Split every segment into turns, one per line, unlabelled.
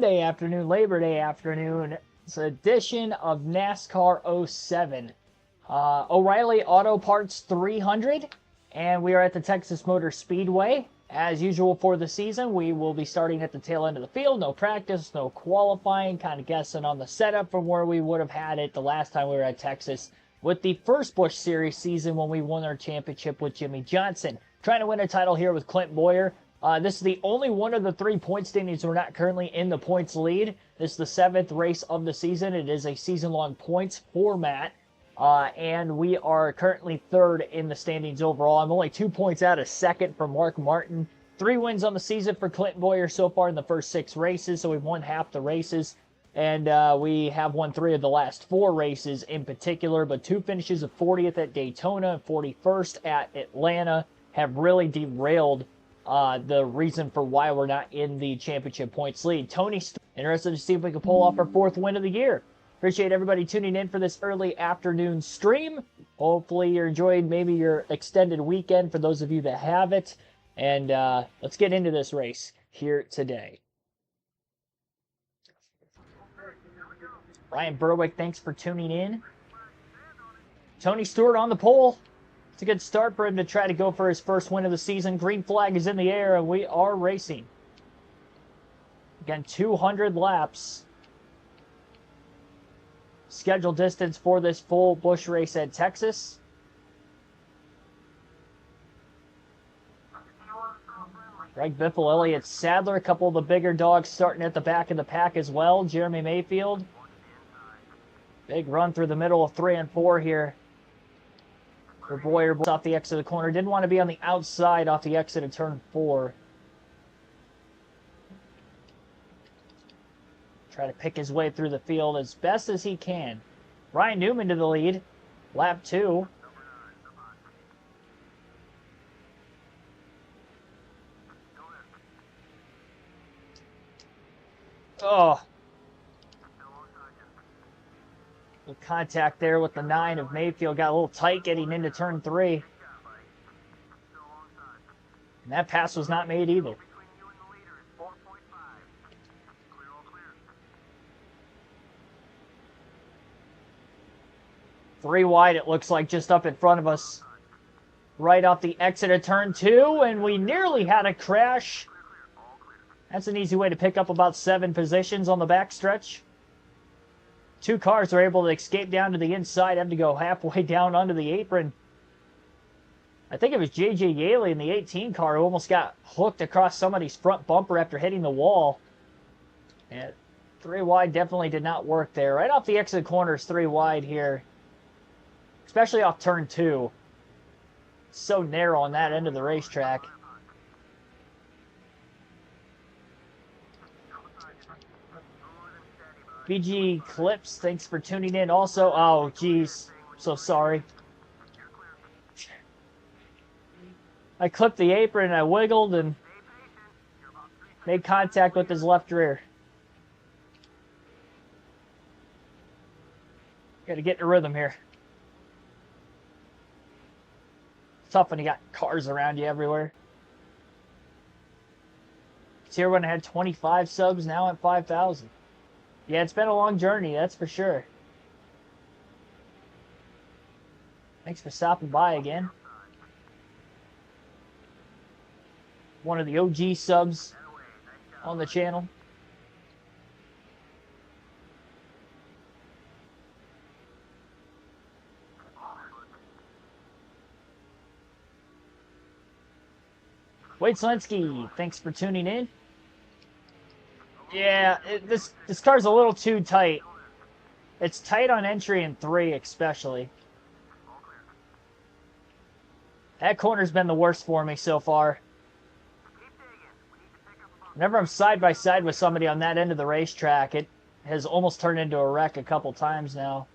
Monday afternoon, Labor Day afternoon. It's an edition of NASCAR '07. O'Reilly Auto Parts 300, and we are at the Texas Motor Speedway. As usual for the season, we will be starting at the tail end of the field. No practice, no qualifying, kind of guessing on the setup from where we would have had it the last time we were at Texas with the first Busch Series season when we won our championship with Jimmy Johnson. Trying to win a title here with Clint Bowyer. This is the only one of the 3 point standings we're not currently in the points lead. This is the 7th race of the season. It is a season-long points format. And we are currently 3rd in the standings overall. I'm only 2 points out of 2nd from Mark Martin. 3 wins on the season for Clint Bowyer so far in the first 6 races, so we've won half the races. And we have won 3 of the last 4 races in particular, but 2 finishes of 40th at Daytona and 41st at Atlanta have really derailed the reason for why we're not in the championship points lead. Tony, interested to see if we can pull off our 4th win of the year. Appreciate everybody tuning in for this early afternoon stream. Hopefully you're enjoying maybe your extended weekend for those of you that have it. And let's get into this race here today. Ryan Berwick, thanks for tuning in. Tony Stewart on the pole. It's a good start for him to try to go for his first win of the season. Green flag is in the air, and we are racing. Again, 200 laps. Scheduled distance for this full Busch race at Texas. Greg Biffle, Elliott Sadler, a couple of the bigger dogs starting at the back of the pack as well. Jeremy Mayfield. Big run through the middle of 3 and 4 here. For Bowyer off the exit of the corner. Didn't want to be on the outside off the exit of turn 4. Try to pick his way through the field as best as he can. Ryan Newman to the lead. Lap 2. Oh. Little contact there with the 9 of Mayfield. Got a little tight getting into turn 3. And that pass was not made either. Three wide, it looks like, just up in front of us. Right off the exit of turn 2, and we nearly had a crash. That's an easy way to pick up about 7 positions on the backstretch. 2 cars are able to escape down to the inside, have to go halfway down onto the apron. I think it was J.J. Yaley in the 18 car who almost got hooked across somebody's front bumper after hitting the wall. And 3 wide definitely did not work there. Right off the exit corners, 3 wide here. Especially off turn 2. So narrow on that end of the racetrack. BG Clips, thanks for tuning in. Also, oh, geez, so sorry. I clipped the apron, I wiggled, and made contact with his left rear. Got to get in a rhythm here. It's tough when you got cars around you everywhere. See, everyone had 25 subs, now at 5,000. Yeah, it's been a long journey, that's for sure. Thanks for stopping by again. One of the OG subs on the channel. Wade Slinsky, thanks for tuning in. Yeah, this car's a little too tight. It's tight on entry and 3 especially. That corner's been the worst for me so far. Whenever I'm side by side with somebody on that end of the racetrack, it has almost turned into a wreck a couple times now.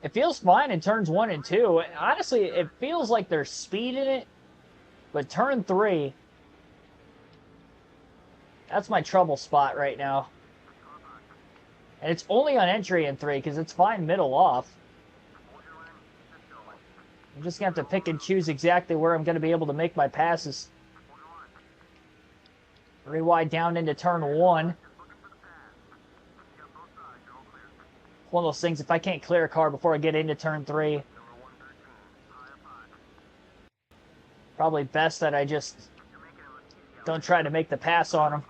It feels fine in turns 1 and 2. Honestly, it feels like there's speed in it. But turn 3, that's my trouble spot right now. And it's only on entry and 3 because it's fine middle off. I'm just going to have to pick and choose exactly where I'm going to be able to make my passes. 3 wide down into turn 1. One of those things, if I can't clear a car before I get into turn 3, probably best that I just don't try to make the pass on them.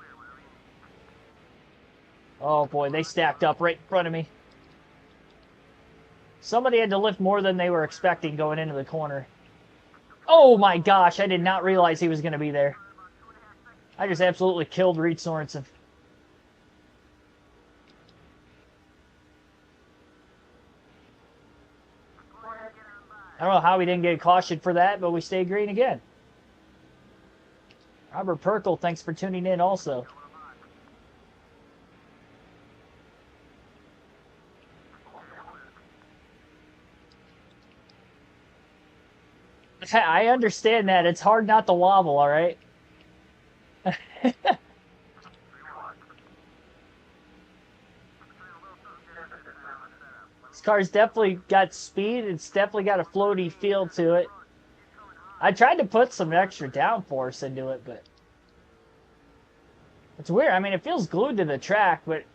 Oh boy, they stacked up right in front of me. Somebody had to lift more than they were expecting going into the corner. Oh my gosh, I did not realize he was going to be there. I just absolutely killed Reed Sorensen. I don't know how we didn't get cautioned for that, but we stayed green again. Robert Perkle, thanks for tuning in also. I understand that. It's hard not to wobble, all right? This car's definitely got speed. It's definitely got a floaty feel to it. I tried to put some extra downforce into it, but it's weird. I mean, it feels glued to the track, but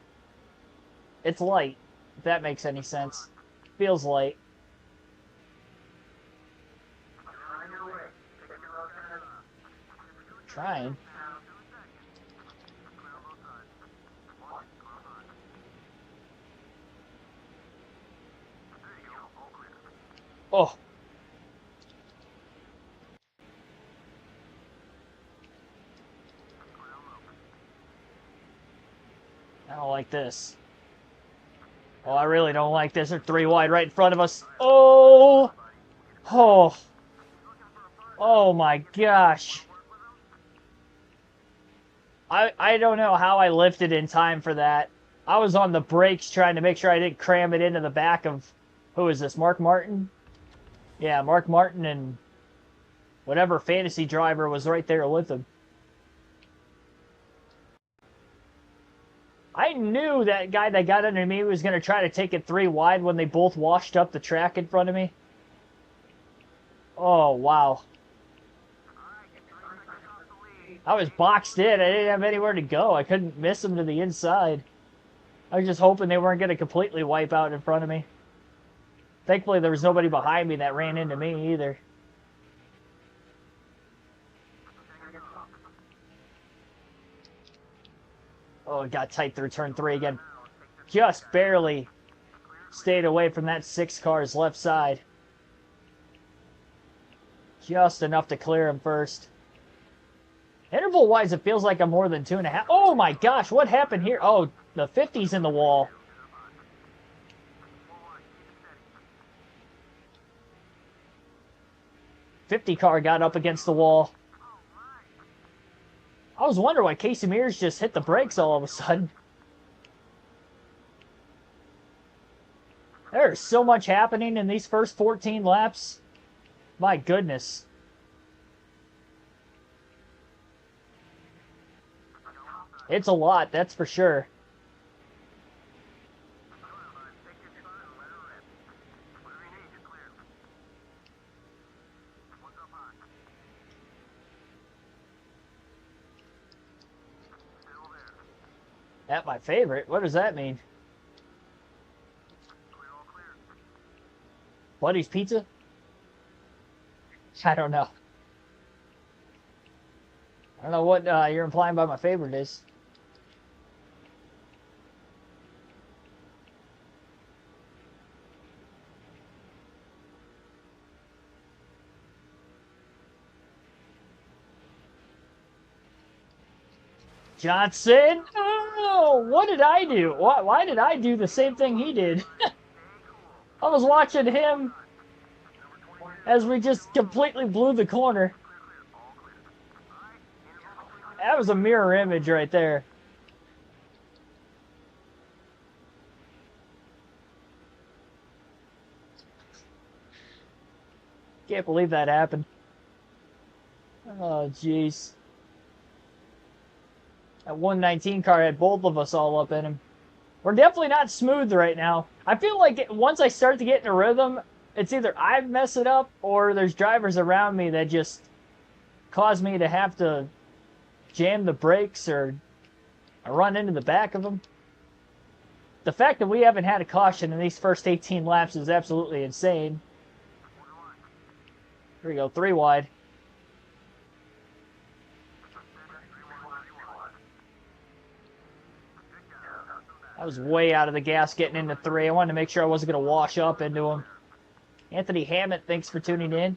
it's light, if that makes any sense. It feels light. Trying. Oh. I don't like this. Oh, I really don't like this. They're 3 wide right in front of us. Oh! Oh! Oh my gosh. I don't know how I lifted in time for that. I was on the brakes trying to make sure I didn't cram it into the back of... Who is this? Mark Martin? Yeah, Mark Martin and whatever fantasy driver was right there with him. I knew that guy that got under me was going to try to take it 3 wide when they both washed up the track in front of me. Oh, wow. I was boxed in. I didn't have anywhere to go. I couldn't miss them to the inside. I was just hoping they weren't going to completely wipe out in front of me. Thankfully, there was nobody behind me that ran into me either. Oh, it got tight through turn 3 again. Just barely stayed away from that 6 car's left side. Just enough to clear him first. Interval-wise, it feels like I'm more than 2.5. Oh my gosh, what happened here? Oh, the 50's in the wall. '50 car got up against the wall. I was wondering why Casey Mears just hit the brakes all of a sudden. There's so much happening in these first 14 laps. My goodness. It's a lot, that's for sure. At my favorite? What does that mean? Buddy's Pizza? I don't know. I don't know what you're implying by my favorite is. Johnson? Oh, what did I do? Why did I do the same thing he did? I was watching him as we just completely blew the corner. That was a mirror image right there. Can't believe that happened. Oh, jeez. That 119 car had both of us all up in him. We're definitely not smooth right now. I feel like once I start to get in a rhythm, it's either I mess it up or there's drivers around me that just cause me to have to jam the brakes or run into the back of them. The fact that we haven't had a caution in these first 18 laps is absolutely insane. Here we go, 3 wide. I was way out of the gas getting into 3. I wanted to make sure I wasn't going to wash up into him. Anthony Hammett, thanks for tuning in.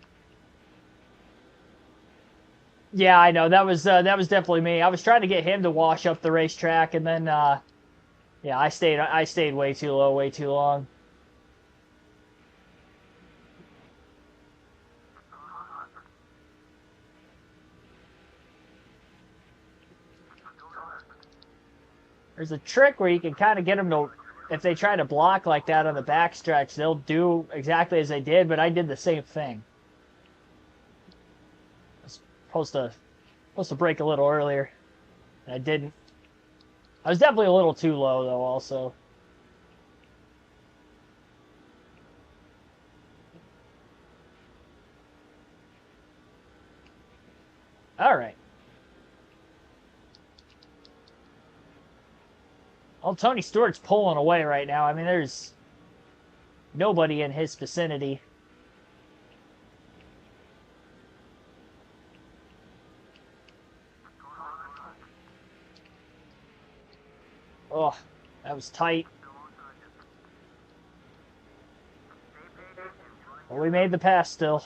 Yeah, I know. That was definitely me. I was trying to get him to wash up the racetrack, and then, yeah, I stayed way too low, way too long. There's a trick where you can kind of get them to, if they try to block like that on the backstretch, they'll do exactly as they did, but I did the same thing. I was supposed to brake a little earlier, and I didn't. I was definitely a little too low, though, also. All right. Well, Tony Stewart's pulling away right now. I mean, there's nobody in his vicinity. Oh, that was tight. Well, we made the pass still.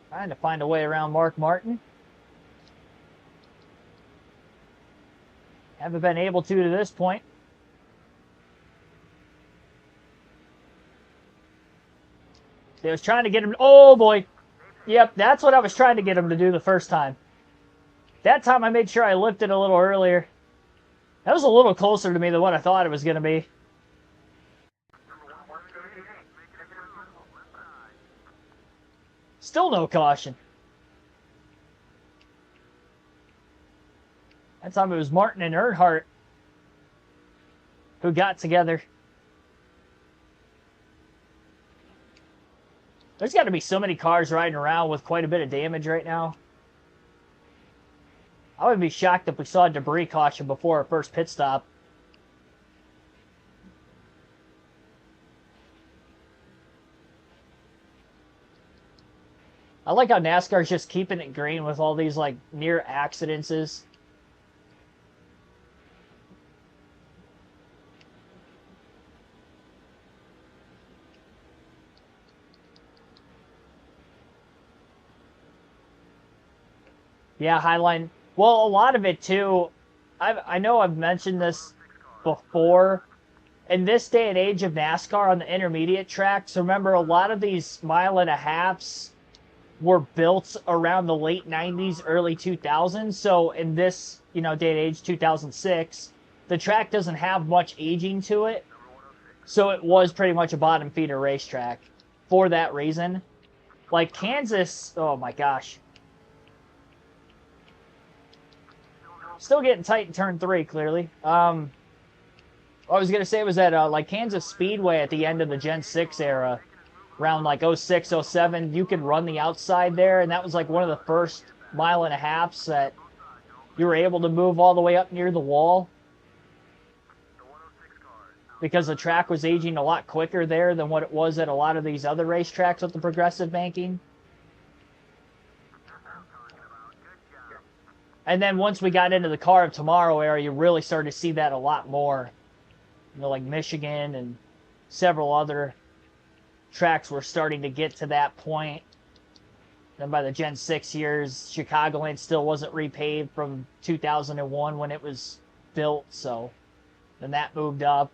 Trying to find a way around Mark Martin. Haven't been able to this point. They was trying to get him. Oh boy. Yep, that's what I was trying to get him to do the first time. That time I made sure I lifted a little earlier. That was a little closer to me than what I thought it was going to be. Still no caution. That time it was Martin and Earnhardt who got together. There's got to be so many cars riding around with quite a bit of damage right now. I would be shocked if we saw a debris caution before our first pit stop. I like how NASCAR's just keeping it green with all these, like, near accidents. Yeah, Highline. Well, a lot of it, too, I know I've mentioned this before. In this day and age of NASCAR on the intermediate tracks, remember, a lot of these 1.5 miles were built around the late 90s, early 2000s. So in this, day and age, 2006, the track doesn't have much aging to it. So it was pretty much a bottom feeder racetrack for that reason. Like Kansas, oh my gosh. Still getting tight in turn 3, clearly. I was going to say was that like Kansas Speedway at the end of the Gen 6 era, around like 06, 07, you could run the outside there, and that was like one of the first 1.5 miles that you were able to move all the way up near the wall, because the track was aging a lot quicker there than what it was at a lot of these other racetracks with the progressive banking. And then once we got into the Car of Tomorrow era, you really started to see that a lot more. Like Michigan and several other tracks were starting to get to that point. Then by the Gen 6 years, Chicagoland still wasn't repaved from 2001 when it was built, so then that moved up.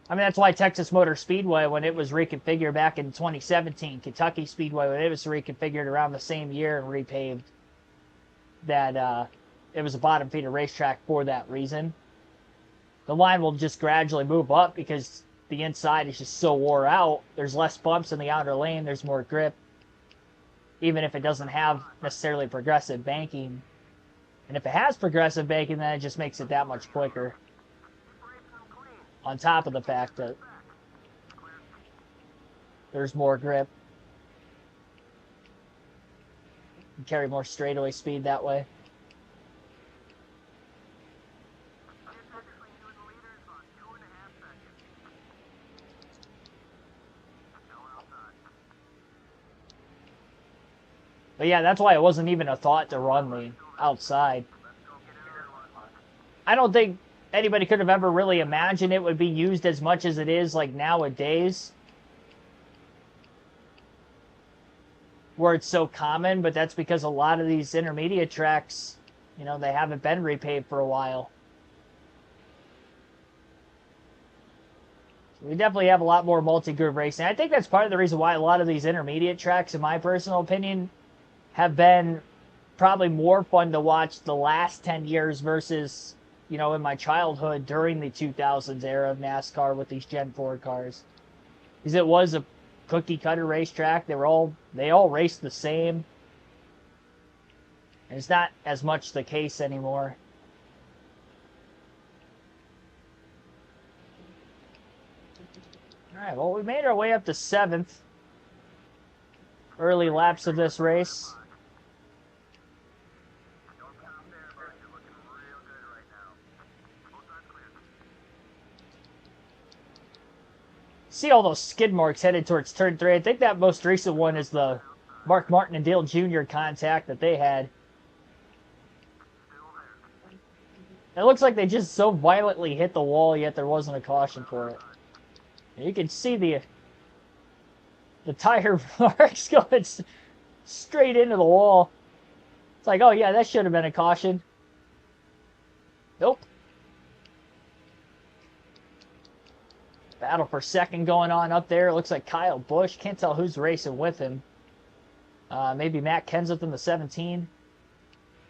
I mean, that's why Texas Motor Speedway, when it was reconfigured back in 2017, Kentucky Speedway, when it was reconfigured around the same year and repaved, that it was a bottom feeder racetrack for that reason. the line will just gradually move up because the inside is just so wore out. There's less bumps in the outer lane. There's more grip, even if it doesn't have necessarily progressive banking. And if it has progressive banking, then it just makes it that much quicker. On top of the fact that there's more grip. You carry more straightaway speed that way. But yeah, that's why it wasn't even a thought to run the outside. I don't think anybody could have ever really imagined it would be used as much as it is like nowadays, where it's so common, but that's because a lot of these intermediate tracks, you know, they haven't been repaved for a while. So we definitely have a lot more multi-groove racing. I think that's part of the reason why a lot of these intermediate tracks, in my personal opinion, have been probably more fun to watch the last 10 years versus, you know, in my childhood during the 2000s era of NASCAR with these Gen 4 cars. Because it was a cookie cutter racetrack. They all raced the same. And it's not as much the case anymore. Alright, well, we made our way up to 7th. Early laps of this race. See all those skid marks headed towards turn 3. I think that most recent one is the Mark Martin and Dale Jr. contact that they had. It looks like they just so violently hit the wall, yet there wasn't a caution for it. And you can see the tire marks going straight into the wall. It's like, oh yeah, that should have been a caution. Nope. Battle for second going on up there. It looks like Kyle Busch. Can't tell who's racing with him. Maybe Matt Kenseth in the 17.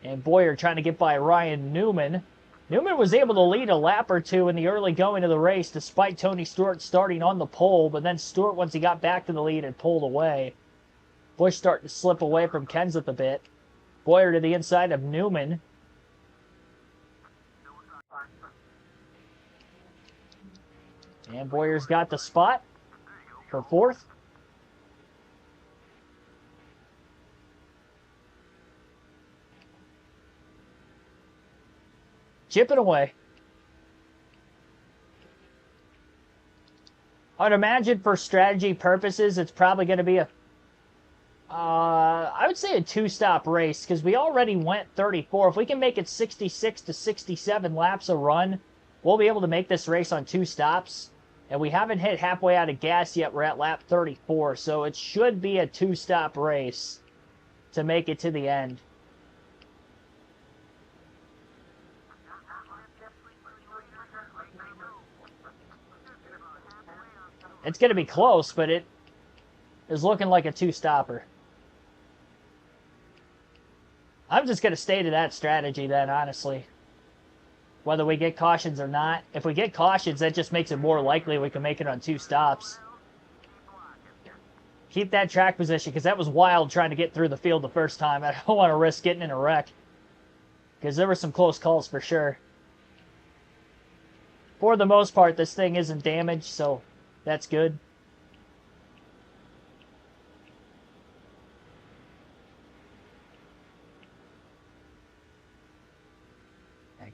And Boyer trying to get by Ryan Newman. Newman was able to lead a lap or two in the early going of the race, despite Tony Stewart starting on the pole. But then Stewart, once he got back to the lead, had pulled away. Busch starting to slip away from Kenseth a bit. Boyer to the inside of Newman. And Boyer's got the spot for 4th. Chipping away. I'd imagine for strategy purposes, it's probably going to be I would say a 2-stop race, because we already went 34. If we can make it 66 to 67 laps a run, we'll be able to make this race on 2 stops. And we haven't hit halfway out of gas yet. We're at lap 34, so it should be a 2-stop race to make it to the end. It's going to be close, but it is looking like a 2-stopper. I'm just going to stay to that strategy then, honestly. Whether we get cautions or not. If we get cautions, that just makes it more likely we can make it on 2 stops. Keep that track position, because that was wild trying to get through the field the first time. I don't want to risk getting in a wreck, because there were some close calls for sure. For the most part, this thing isn't damaged, so that's good.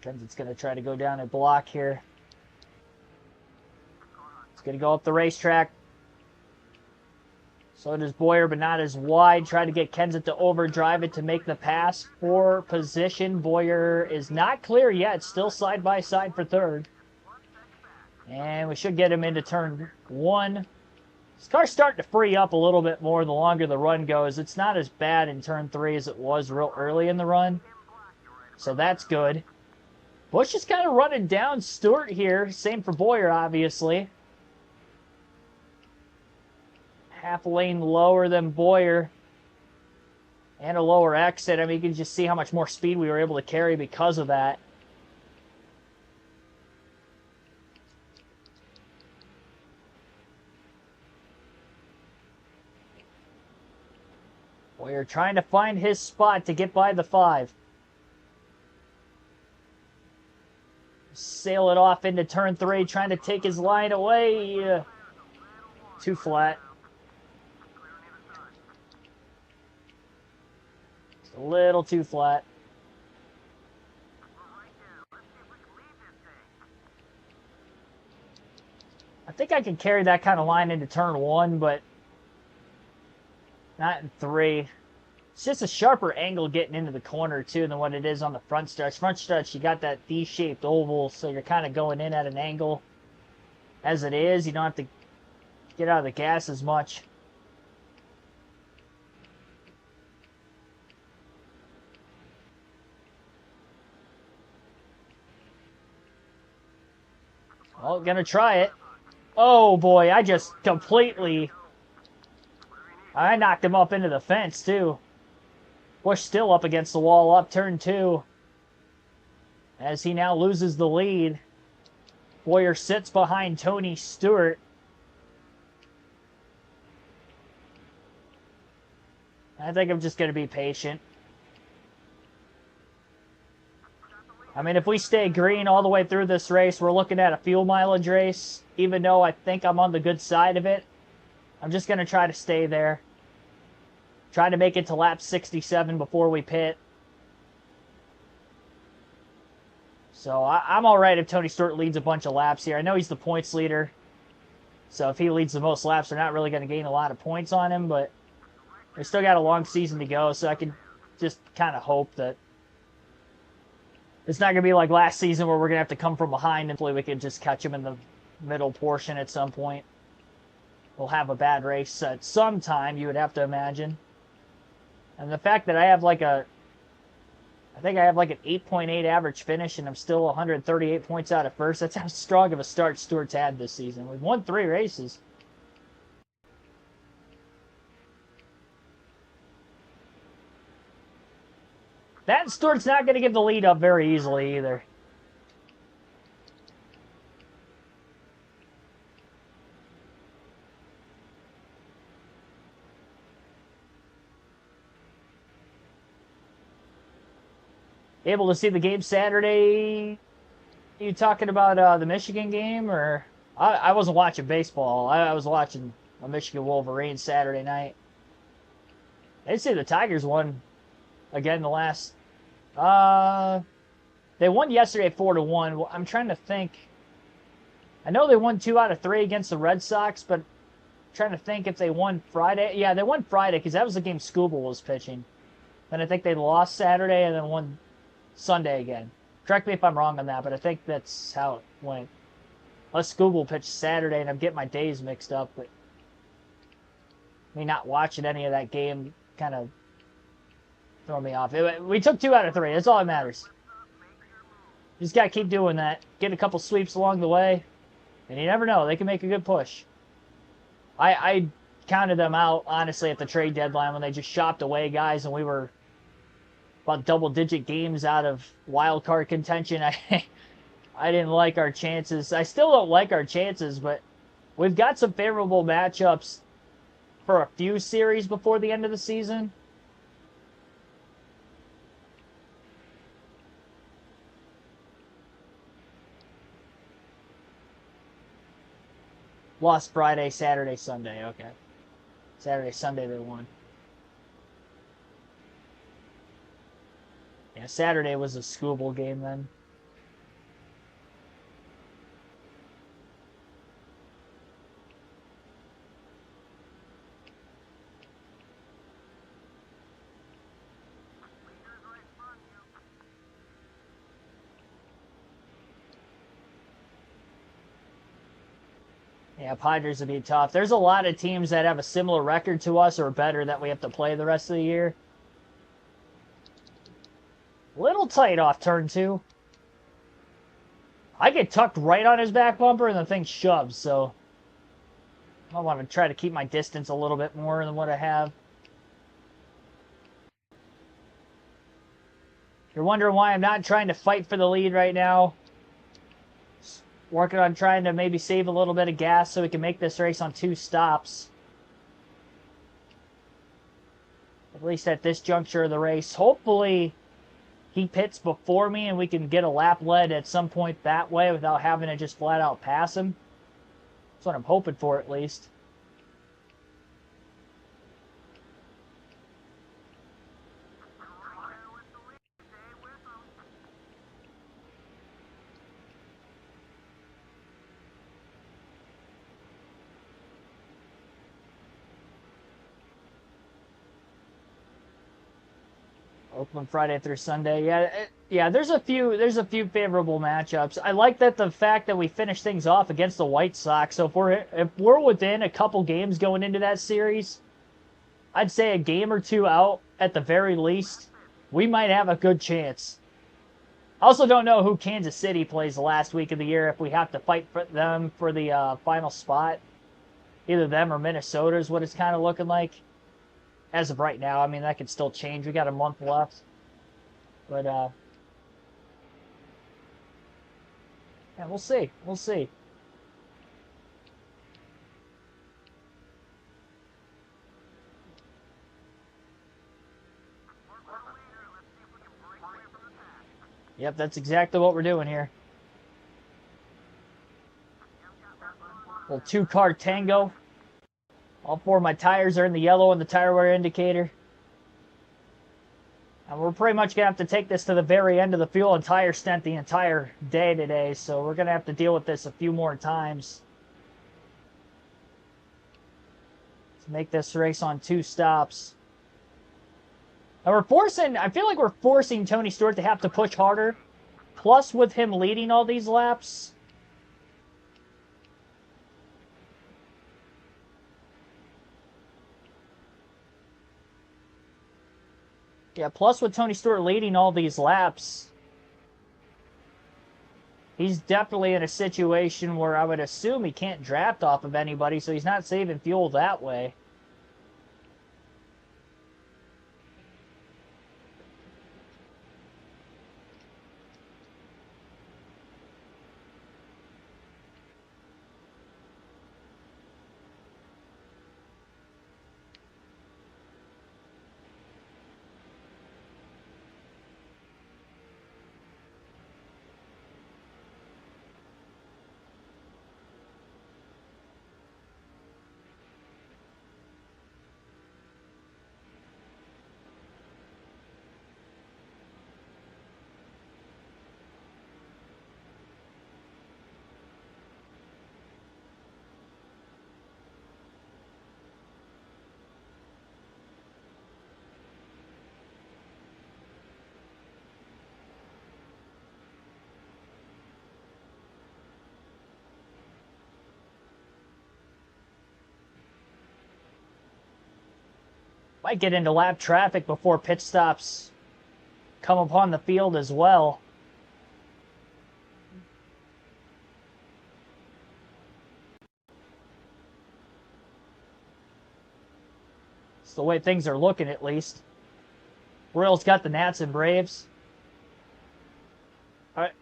It's going to try to go down a block here. It's going to go up the racetrack. So does Boyer, but not as wide. Try to get Kenseth to overdrive it to make the pass for position. Boyer is not clear yet. Still side by side for 3rd. And we should get him into turn 1. This car's starting to free up a little bit more the longer the run goes. It's not as bad in turn 3 as it was real early in the run. So that's good. Busch is kind of running down Stewart here. Same for Boyer, obviously. Half a lane lower than Boyer. And a lower exit. I mean, you can just see how much more speed we were able to carry because of that. We're trying to find his spot to get by the 5. Sail it off into turn 3, trying to take his line away. Too flat. Just a little too flat. I think I can carry that kind of line into turn 1, but not in 3. It's just a sharper angle getting into the corner, too, than what it is on the front stretch. Front stretch, you got that D-shaped oval, so you're kind of going in at an angle. As it is, you don't have to get out of the gas as much. Well, gonna try it. Oh, boy, I just completely... I knocked him up into the fence, too. Busch still up against the wall, up turn 2. As he now loses the lead. Boyer sits behind Tony Stewart. I think I'm just going to be patient. I mean, if we stay green all the way through this race, we're looking at a fuel mileage race. Even though I think I'm on the good side of it, I'm just going to try to stay there. Try to make it to lap 67 before we pit. So I'm all right if Tony Stewart leads a bunch of laps here. I know he's the points leader. So if he leads the most laps, they're not really going to gain a lot of points on him. But we still got a long season to go, so I can just kind of hope that it's not going to be like last season where we're going to have to come from behind and hopefully we can just catch him in the middle portion at some point. We'll have a bad race at some time, you would have to imagine. And the fact that I have like I think I have like an 8.8 average finish and I'm still 138 points out of first. That's how strong of a start Stewart's had this season. We've won 3 races. That Stewart's not going to give the lead up very easily either. Able to see the game Saturday? You talking about the Michigan game? Or I wasn't watching baseball. I was watching a Michigan Wolverines Saturday night. I did see the Tigers won again the last... they won yesterday 4-1. I'm trying to think. I know they won 2 out of 3 against the Red Sox, but I'm trying to think if they won Friday. Yeah, they won Friday because that was the game Scooble was pitching. Then I think they lost Saturday and then won Sunday again. Correct me if I'm wrong on that, but I think that's how it went. Unless Scooble pitched Saturday and I'm getting my days mixed up, but me not watching any of that game kind of throw me off. We took 2 out of 3. That's all that matters. You just got to keep doing that. Get a couple sweeps along the way. And you never know. They can make a good push. I counted them out, honestly, at the trade deadline when they just shopped away guys and we were about double-digit games out of wild card contention. I didn't like our chances. I still don't like our chances, but we've got some favorable matchups for a few series before the end of the season. Lost Friday, Saturday, Sunday. Okay. Saturday, Sunday they won. Yeah, Saturday was a Scooble game then. Yeah, Padres would be tough. There's a lot of teams that have a similar record to us or better that we have to play the rest of the year. Little tight off turn 2. I get tucked right on his back bumper and the thing shoves, so I want to try to keep my distance a little bit more than what I have. If you're wondering why I'm not trying to fight for the lead right now, working on trying to maybe save a little bit of gas so we can make this race on 2 stops. At least at this juncture of the race. Hopefully he pits before me and we can get a lap led at some point that way without having to just flat out pass him. That's what I'm hoping for, at least. Oakland Friday through Sunday. Yeah. There's a few favorable matchups. I like that the fact that we finished things off against the White Sox. So if we're within a couple games going into that series, I'd say a game or two out at the very least, we might have a good chance. I also don't know who Kansas City plays the last week of the year if we have to fight for them for the final spot. Either them or Minnesota is what it's kind of looking like. As of right now, I mean, that could still change. We got a month left. But, yeah, we'll see. We'll see. Yep, that's exactly what we're doing here. Little two-car tango. All four of my tires are in the yellow on the tire wear indicator. And we're pretty much going to have to take this to the very end of the fuel and tire stint the entire day today. So we're going to have to deal with this a few more times. To make this race on 2 stops. And I feel like we're forcing Tony Stewart to have to push harder. Plus, with him leading all these laps. Yeah, plus with Tony Stewart leading all these laps, he's definitely in a situation where I would assume he can't draft off of anybody, so he's not saving fuel that way. Might get into lap traffic before pit stops come upon the field as well. It's the way things are looking, at least. Royals got the Nats and Braves.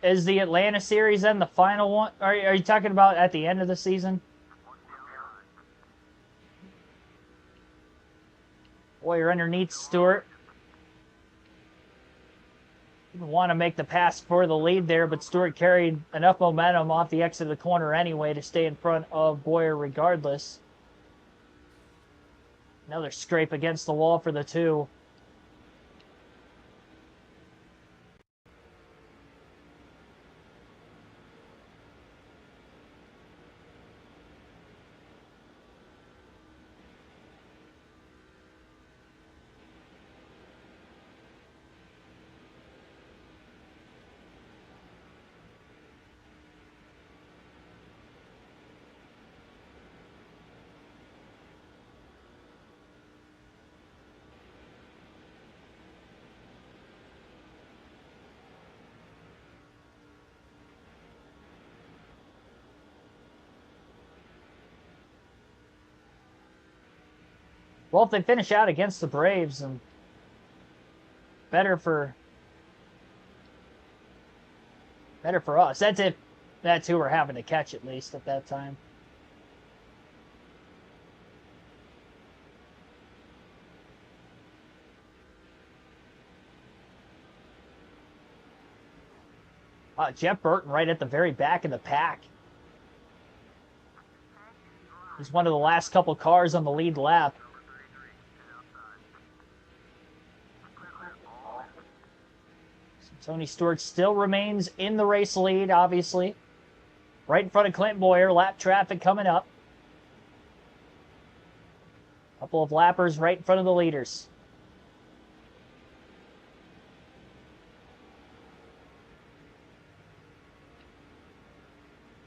Is the Atlanta series then the final one? Are you talking about at the end of the season? Boy, you're underneath Stewart. Didn't want to make the pass for the lead there, but Stewart carried enough momentum off the exit of the corner anyway to stay in front of Boyer regardless. Another scrape against the wall for the 2. Well, if they finish out against the Braves, and better for us. That's who we're having to catch at least at that time. Jeff Burton right at the very back of the pack. He's one of the last couple cars on the lead lap. So Tony Stewart still remains in the race lead, obviously. Right in front of Clint Boyer. Lap traffic coming up. Couple of lappers right in front of the leaders.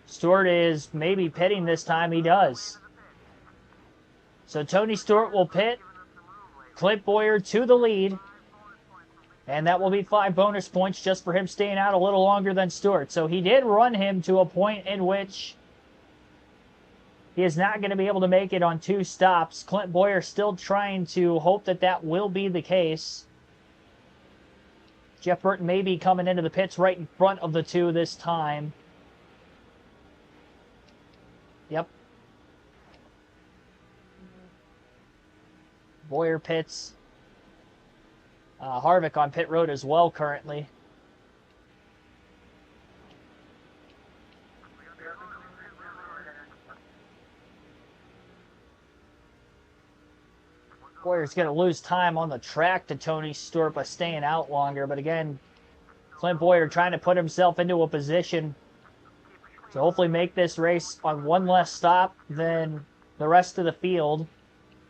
Stewart is maybe pitting this time. He does. So Tony Stewart will pit. Clint Boyer to the lead. And that will be 5 bonus points just for him staying out a little longer than Stewart. So he did run him to a point in which he is not going to be able to make it on 2 stops. Clint Boyer still trying to hope that that will be the case. Jeff Burton may be coming into the pits right in front of the 2 this time. Yep. Boyer pits. Harvick on pit road as well currently. Boyer's going to lose time on the track to Tony Stewart by staying out longer. But again, Clint Boyer trying to put himself into a position to hopefully make this race on 1 less stop than the rest of the field.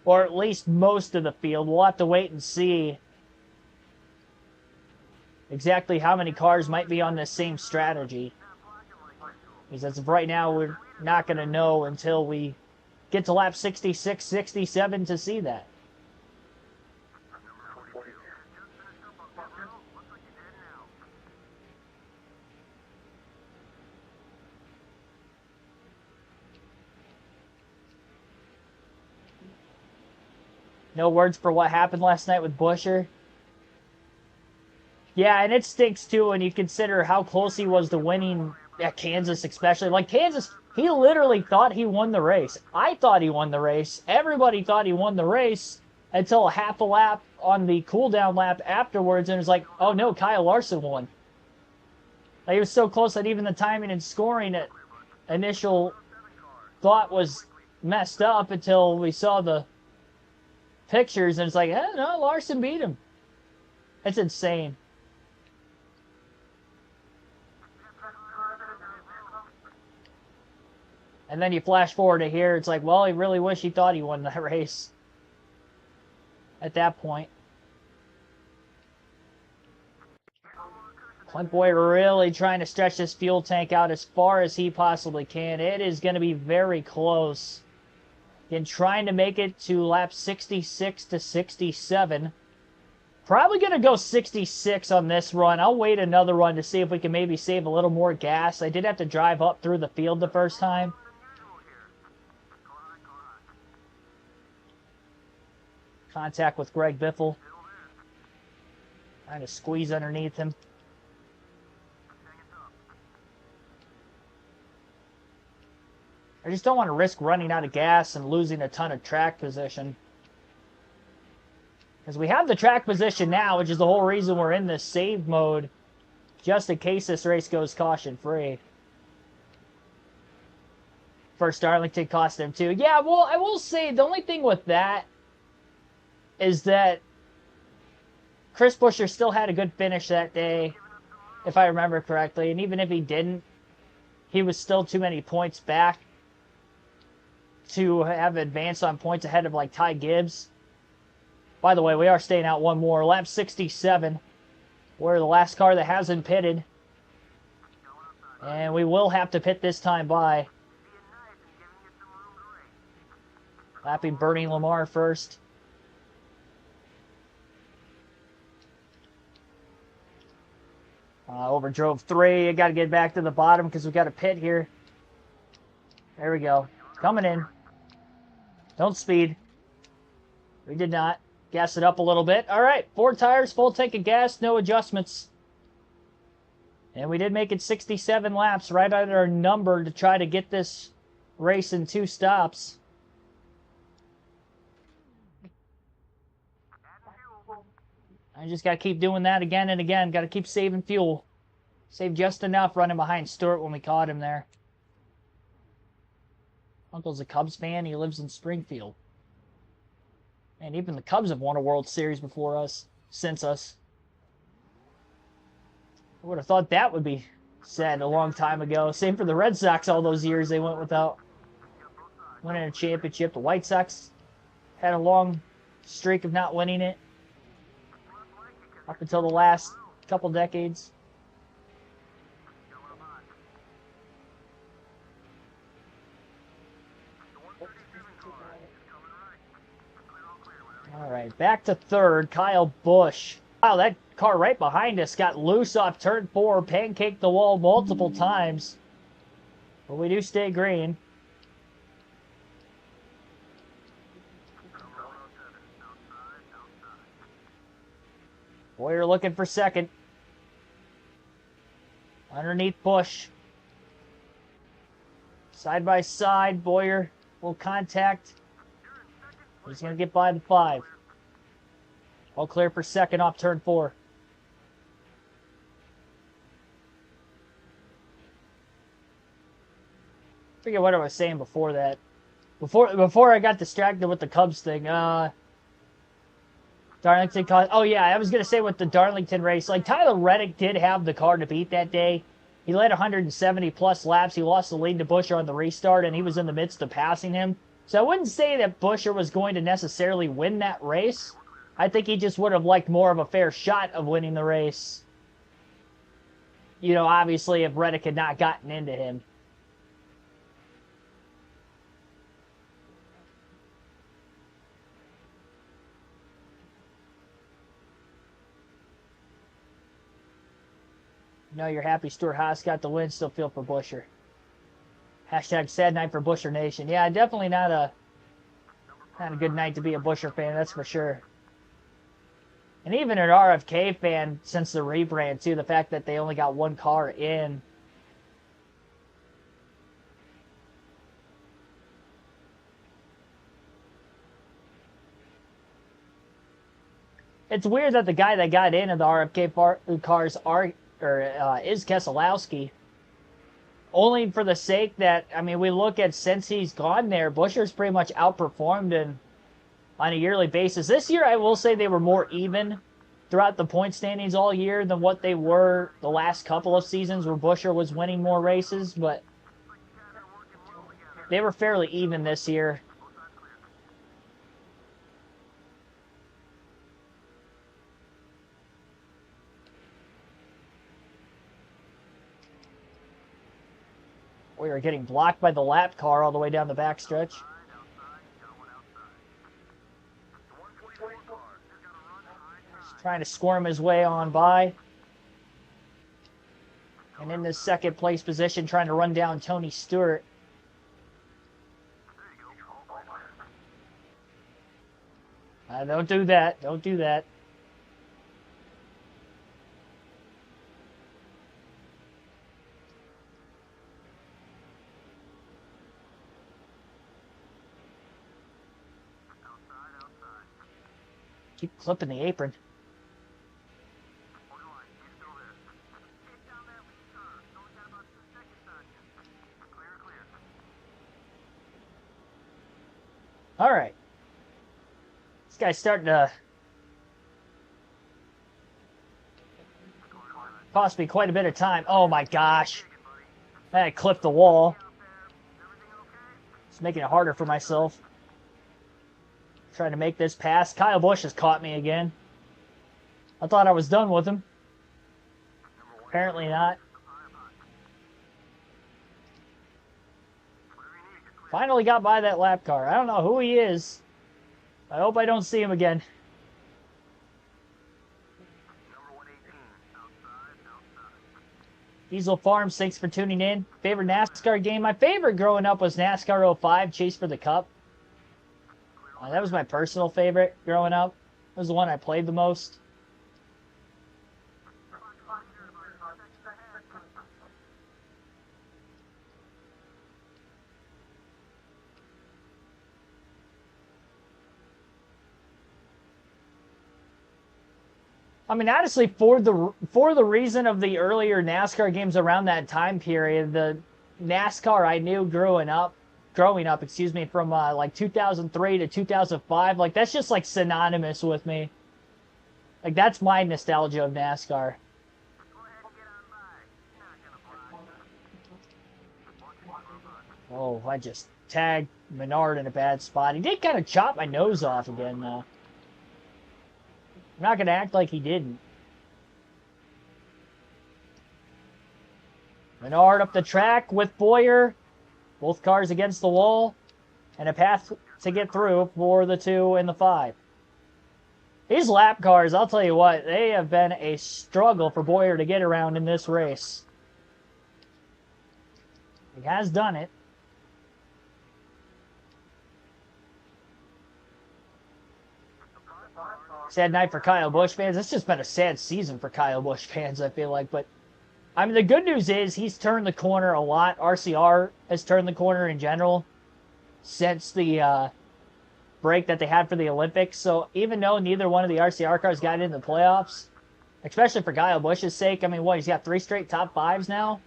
Or at least most of the field. We'll have to wait and see exactly how many cars might be on this same strategy. Because as of right now, we're not going to know until we get to lap 66, 67 to see that. No words for what happened last night with Buescher. Yeah, and it stinks too when you consider how close he was to winning at Kansas especially. Like Kansas, he literally thought he won the race. I thought he won the race. Everybody thought he won the race until a half a lap on the cool-down lap afterwards, and it was like, oh no, Kyle Larson won. Like, it was so close that even the timing and scoring at initial thought was messed up until we saw the pictures, and it's like, no, Larson beat him. It's insane. And then you flash forward to here, it's like, well, he really wished he thought he won that race at that point. Clint Boyer really trying to stretch this fuel tank out as far as he possibly can. It is going to be very close. Again, trying to make it to lap 66 to 67. Probably going to go 66 on this run. I'll wait another run to see if we can maybe save a little more gas. I did have to drive up through the field the first time. Contact with Greg Biffle. Trying to squeeze underneath him. I just don't want to risk running out of gas and losing a ton of track position. Because we have the track position now, which is the whole reason we're in this save mode. Just in case this race goes caution-free. First Darlington cost him too. Yeah, well, I will say the only thing with that is that Chris Buescher still had a good finish that day, if I remember correctly. And even if he didn't, he was still too many points back to have advanced on points ahead of, like, Ty Gibbs. By the way, we are staying out one more. Lap 67. We're the last car that hasn't pitted. And we will have to pit this time by. Lapping Bernie Lamar first. Overdrove 3. I got to get back to the bottom because we got a pit here. There we go. Coming in. Don't speed. We did not. Gas it up a little bit. All right. 4 tires, full tank of gas, no adjustments. And we did make it 67 laps, right at our number to try to get this race in 2 stops. I just got to keep doing that again and again. Got to keep saving fuel. Saved just enough running behind Stewart when we caught him there. Uncle's a Cubs fan. He lives in Springfield. And even the Cubs have won a World Series before us, since us. I would have thought that would be said a long time ago. Same for the Red Sox, all those years they went without winning a championship. The White Sox had a long streak of not winning it up until the last couple decades. All right, back to third, Kyle Busch. Wow, that car right behind us got loose off turn 4, pancaked the wall multiple times. But we do stay green. Boyer looking for second. Underneath Busch. Side by side, Boyer will contact. He's going to get by the 5. All clear for second off turn 4. Forget what I was saying before that. Before I got distracted with the Cubs thing. Darlington caught. Oh yeah, I was gonna say with the Darlington race, like Tyler Reddick did have the car to beat that day. He led 170 plus laps. He lost the lead to Buescher on the restart, and he was in the midst of passing him. So I wouldn't say that Buescher was going to necessarily win that race. I think he just would have liked more of a fair shot of winning the race. You know, obviously, if Reddick had not gotten into him. You know you're happy Stuart Haas got the win, still feel for Buescher. Hashtag sad night for Buescher Nation. Yeah, definitely not a good night to be a Buescher fan, that's for sure. And even an RFK fan since the rebrand, too, the fact that they only got one car in. It's weird that the guy that got in the RFK cars is Keselowski. Only for the sake that, I mean, we look at since he's gone there, Buescher's pretty much outperformed on a yearly basis. This year, I will say they were more even throughout the point standings all year than what they were the last couple of seasons where Buescher was winning more races, but they were fairly even this year. We are getting blocked by the lap car all the way down the backstretch. Trying to squirm his way on by. And in this second place position, trying to run down Tony Stewart. Don't do that. Don't do that. Keep clipping the apron. All right. This guy's starting to cost me quite a bit of time. Oh my gosh. I had to clip the wall. It's making it harder for myself. Trying to make this pass. Kyle Busch has caught me again. I thought I was done with him. Apparently not. Finally got by that lap car. I don't know who he is. I hope I don't see him again. Diesel Farms, thanks for tuning in. Favorite NASCAR game? My favorite growing up was NASCAR 05, Chase for the Cup. That was my personal favorite growing up. It was the one I played the most. I mean, honestly, for the reason of the earlier NASCAR games around that time period, the NASCAR I knew growing up, excuse me, from like 2003 to 2005, like that's just like synonymous with me. Like that's my nostalgia of NASCAR. Oh, I just tagged Menard in a bad spot. He did kind of chop my nose off again, though. I'm not going to act like he didn't. Menard up the track with Boyer. Both cars against the wall. And a path to get through for the 2 and the 5. These lap cars, I'll tell you what, they have been a struggle for Boyer to get around in this race. He has done it. Sad night for Kyle Busch fans. It's just been a sad season for Kyle Busch fans, I feel like. But, I mean, the good news is he's turned the corner a lot. RCR has turned the corner in general since the break that they had for the Olympics. So, even though neither one of the RCR cars got into the playoffs, especially for Kyle Busch's sake, I mean, what, he's got 3 straight top 5s now?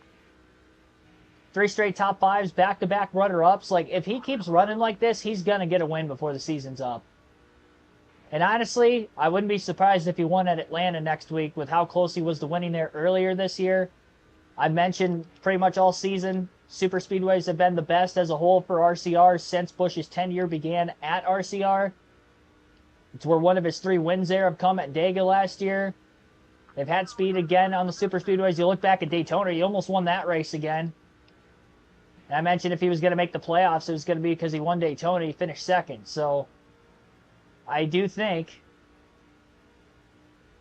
3 straight top 5s, back-to-back runner-ups. Like, if he keeps running like this, he's going to get a win before the season's up. And honestly, I wouldn't be surprised if he won at Atlanta next week with how close he was to winning there earlier this year. I mentioned pretty much all season, super speedways have been the best as a whole for RCR since Busch's tenure began at RCR. It's where one of his 3 wins there have come at Dega last year. They've had speed again on the super speedways. You look back at Daytona, he almost won that race again. And I mentioned if he was going to make the playoffs, it was going to be because he won Daytona. He finished second. So I do think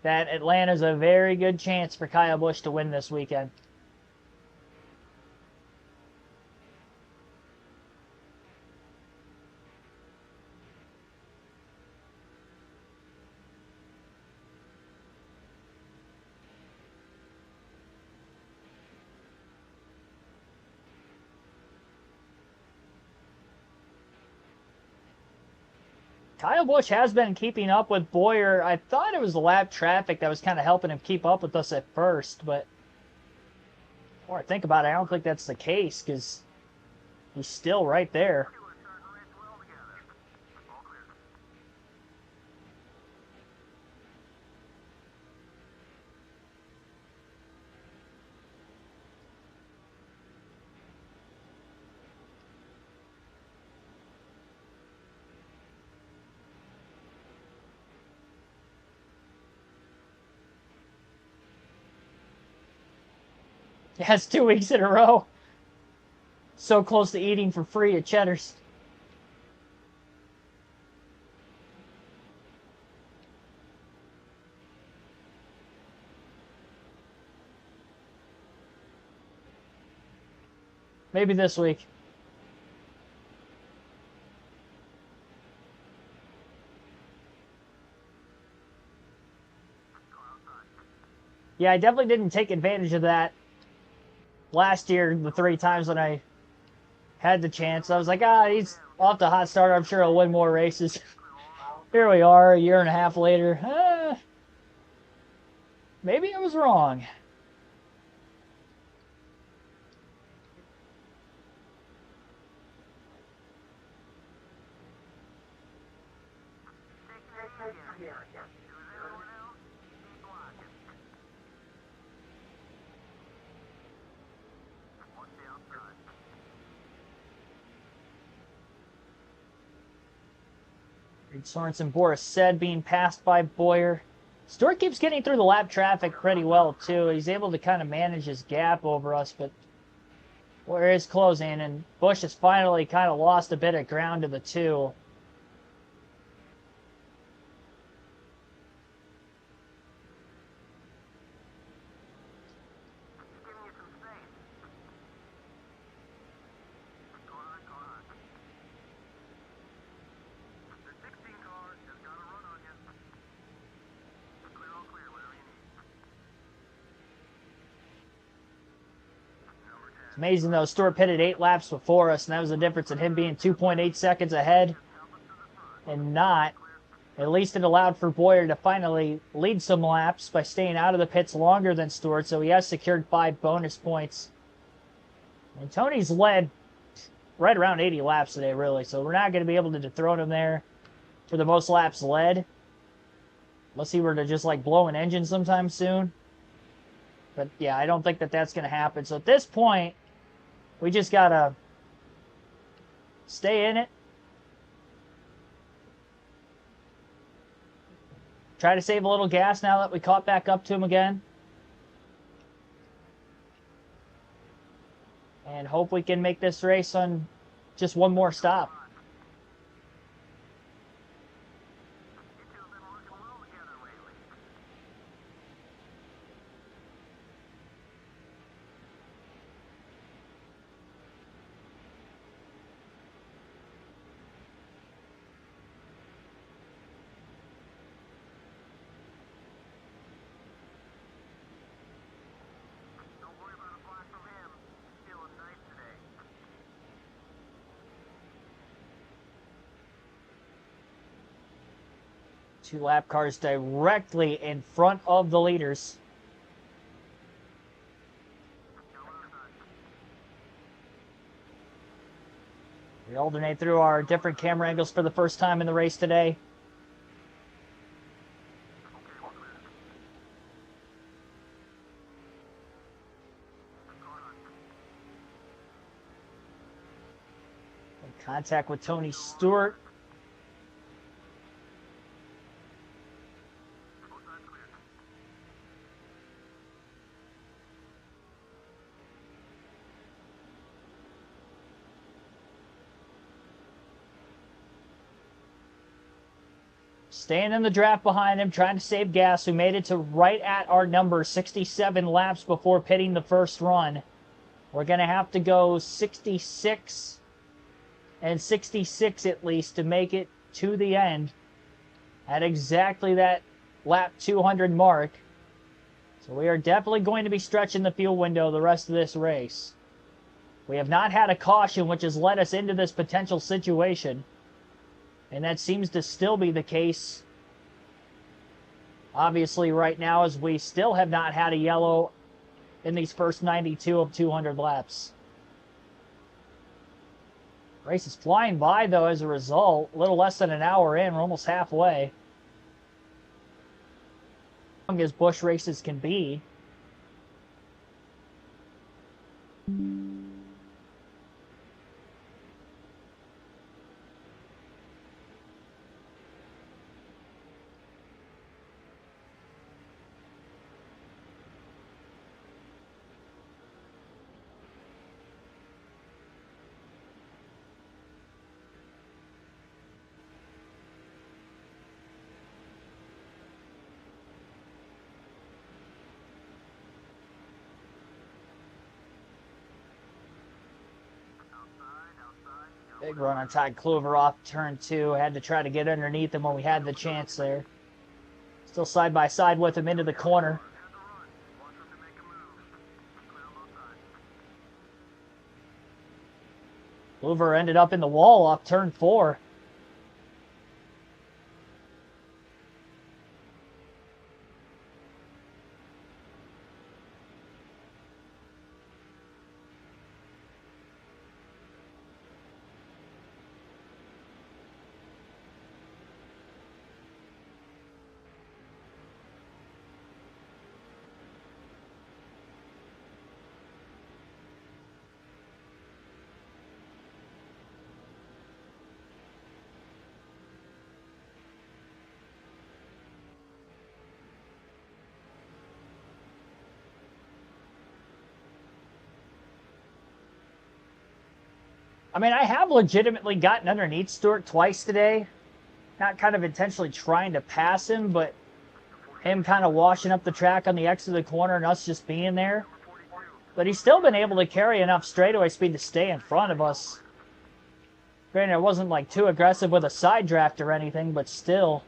that Atlanta's a very good chance for Kyle Busch to win this weekend. Kyle Busch has been keeping up with Boyer. I thought it was the lap traffic that was kind of helping him keep up with us at first, but the more I think about it, I don't think that's the case because he's still right there. Yeah, it's 2 weeks in a row. So close to eating for free at Cheddar's. Maybe this week. Yeah, I definitely didn't take advantage of that last year, the 3 times when I had the chance. I was like, he's off the hot start. I'm sure he'll win more races. Here we are, a year and a half later. Maybe I was wrong. Sorensen, Boris said, being passed by Boyer. Stewart keeps getting through the lap traffic pretty well, too. He's able to kind of manage his gap over us, but Boyer is closing, and Busch has finally kind of lost a bit of ground to the 2. It's amazing, though. Stewart pitted 8 laps before us, and that was the difference in him being 2.8 seconds ahead and not At least it allowed for Boyer to finally lead some laps by staying out of the pits longer than Stewart, so he has secured 5 bonus points. And Tony's led right around 80 laps today, really, so we're not going to be able to dethrone him there for the most laps led. Unless he were to just, like, blow an engine sometime soon. But, yeah, I don't think that that's going to happen. So at this point, we just got to stay in it. Try to save a little gas now that we caught back up to him again. And hope we can make this race on just one more stop. Two lap cars directly in front of the leaders. We alternate through our different camera angles for the first time in the race today. In contact with Tony Stewart. Staying in the draft behind him, trying to save gas. We made it to right at our number, 67 laps before pitting the first run. We're going to have to go 66 and 66 at least to make it to the end at exactly that lap 200 mark. So we are definitely going to be stretching the fuel window the rest of this race. We have not had a caution, which has led us into this potential situation. And that seems to still be the case, obviously, right now, as we still have not had a yellow in these first 92 of 200 laps. Race is flying by, though, as a result. A little less than an hour in. We're almost halfway. As long as Busch races can be. Big run on Todd Kluver off turn 2. Had to try to get underneath him when we had the chance there. Still side by side with him into the corner. Kluver ended up in the wall off turn 4. I mean, I have legitimately gotten underneath Stewart twice today. Not kind of intentionally trying to pass him, but him kind of washing up the track on the exit of the corner and us just being there. But he's still been able to carry enough straightaway speed to stay in front of us. Granted, it wasn't like too aggressive with a side draft or anything, but still.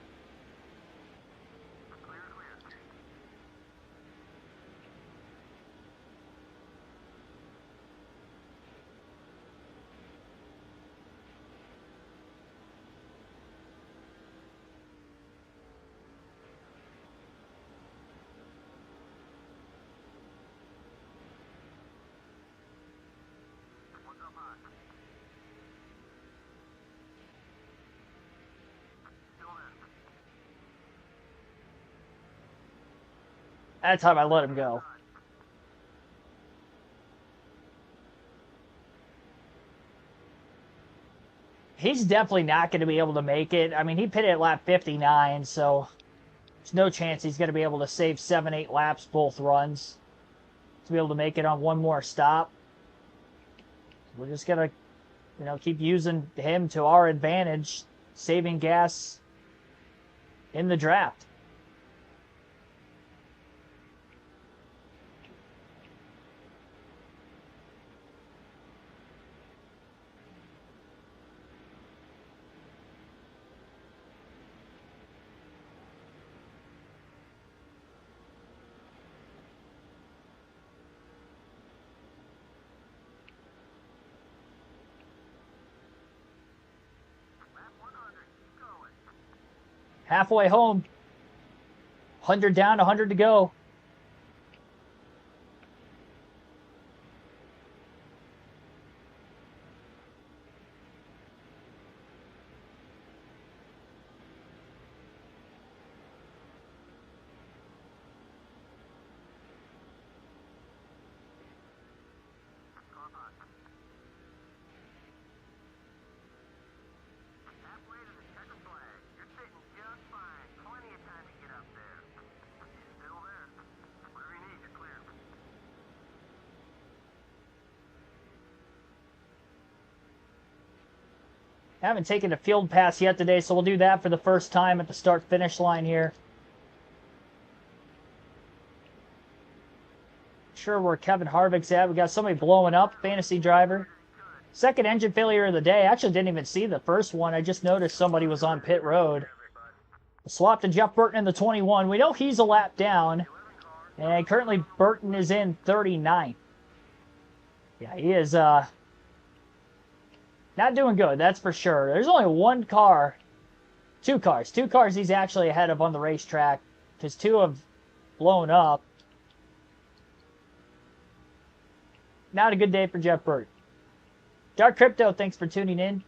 That time I let him go. He's definitely not going to be able to make it. I mean, he pitted at lap 59, so there's no chance he's going to be able to save 7, 8 laps both runs to be able to make it on one more stop. We're just going to, keep using him to our advantage, saving gas in the draft. Halfway home. 100 down, 100 to go. I haven't taken a field pass yet today, so we'll do that for the first time at the start-finish line here. Sure where Kevin Harvick's at. We got somebody blowing up, fantasy driver. Second engine failure of the day. I actually didn't even see the first one. I just noticed somebody was on pit road. Swapped to Jeff Burton in the 21. We know he's a lap down. And currently Burton is in 39th. Yeah, he is not doing good, that's for sure. There's only two cars he's actually ahead of on the racetrack, because 2 have blown up. Not a good day for Jeff Burton. Dark Crypto, thanks for tuning in.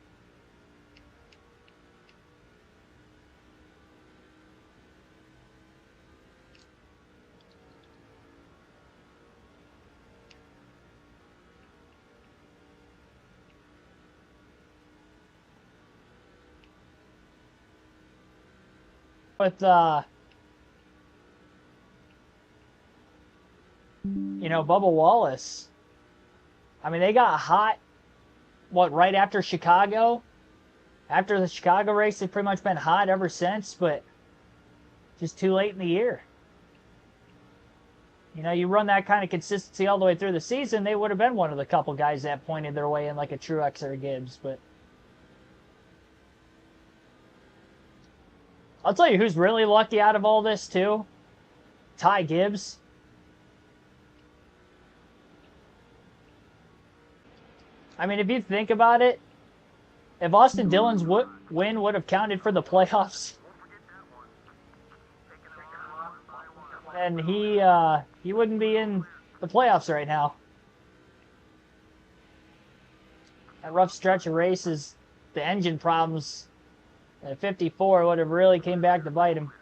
With Bubba Wallace, I mean, they got hot right after Chicago. After the Chicago race, they've pretty much been hot ever since, but just too late in the year. You run that kind of consistency all the way through the season, they would have been one of the couple guys that pointed their way in like a Truex or a Gibbs, but I'll tell you who's really lucky out of all this, too. Ty Gibbs. I mean, if you think about it, if Austin Dillon's win would have counted for the playoffs, then he wouldn't be in the playoffs right now. That rough stretch of races, the engine problems at 54 would have really came back to bite him.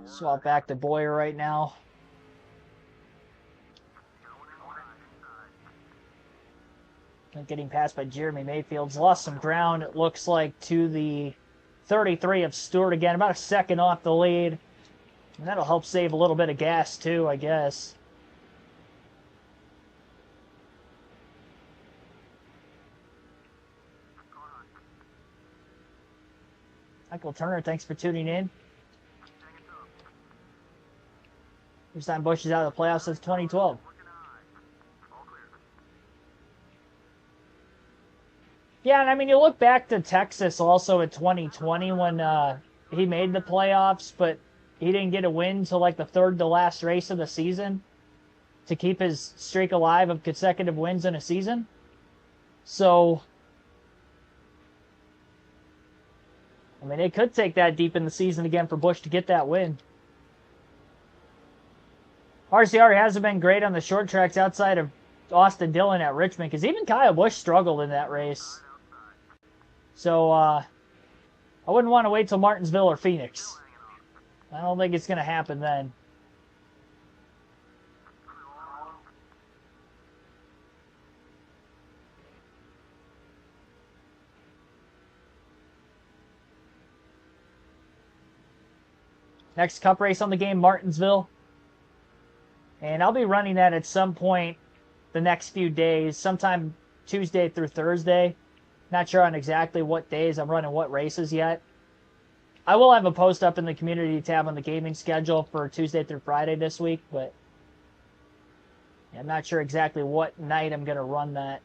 Swap back to Boyer right now. Getting passed by Jeremy Mayfield's lost some ground, it looks like, to the 33 of Stewart again. About a second off the lead. And that'll help save a little bit of gas, too, I guess. Michael Turner, thanks for tuning in. First time Busch is out of the playoffs since 2012. Yeah, and I mean, you look back to Texas also in 2020 when he made the playoffs, but he didn't get a win until like the third to last race of the season to keep his streak alive of consecutive wins in a season. So, I mean, it could take that deep in the season again for Busch to get that win. RCR hasn't been great on the short tracks outside of Austin Dillon at Richmond, because even Kyle Busch struggled in that race. So, I wouldn't want to wait till Martinsville or Phoenix. I don't think it's going to happen then. Next Cup race on the game, Martinsville. And I'll be running that at some point the next few days, sometime Tuesday through Thursday. Not sure on exactly what days I'm running what races yet. I will have a post up in the community tab on the gaming schedule for Tuesday through Friday this week, but I'm not sure exactly what night I'm going to run that.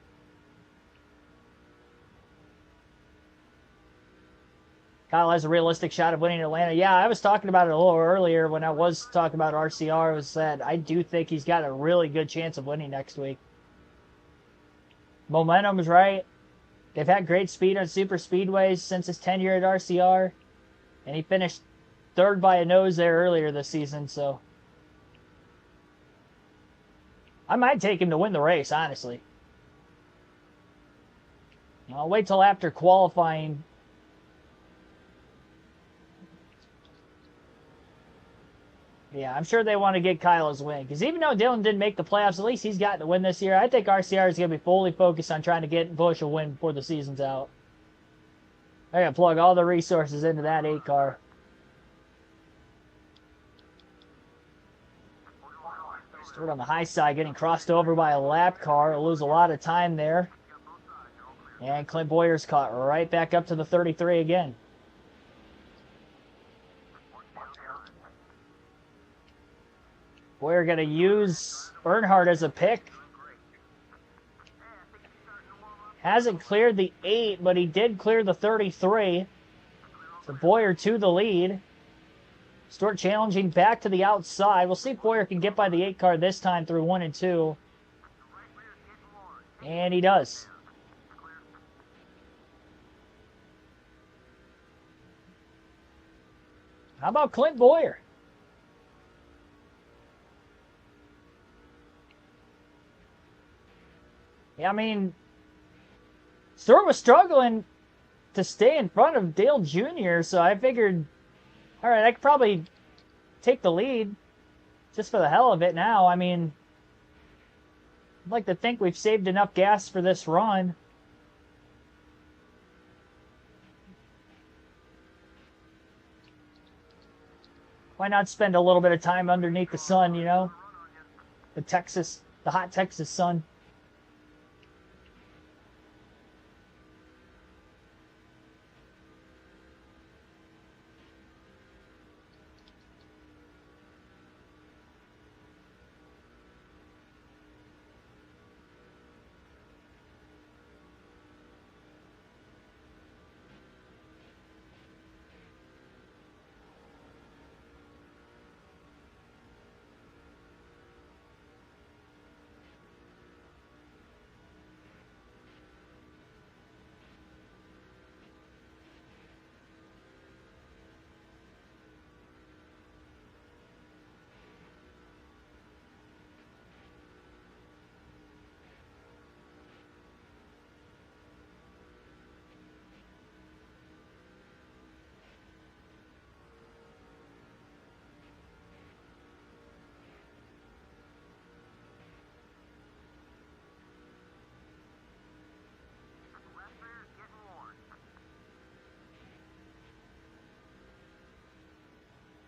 Kyle has a realistic shot of winning Atlanta. Yeah, I was talking about it a little earlier when I was talking about RCR. Was that I do think he's got a really good chance of winning next week. Momentum's right. They've had great speed on super speedways since his tenure at RCR. And he finished third by a nose there earlier this season, so I might take him to win the race, honestly. I'll wait till after qualifying. Yeah, I'm sure they want to get Kyle's win. Because even though Dillon didn't make the playoffs, at least he's gotten the win this year. I think RCR is going to be fully focused on trying to get Busch a win before the season's out. I got to plug all the resources into that 8 car. Stewart on the high side, getting crossed over by a lap car. He'll lose a lot of time there. And Clint Boyer's caught right back up to the 33 again. Boyer going to use Earnhardt as a pick. Hasn't cleared the 8, but he did clear the 33. So Boyer to the lead. Stewart challenging back to the outside. We'll see if Boyer can get by the 8 car this time through 1 and 2. And he does. How about Clint Boyer? Yeah, I mean, Stewart was struggling to stay in front of Dale Jr., so I figured, all right, I could probably take the lead just for the hell of it now. I mean, I'd like to think we've saved enough gas for this run. Why not spend a little bit of time underneath the sun, you know? The hot Texas sun.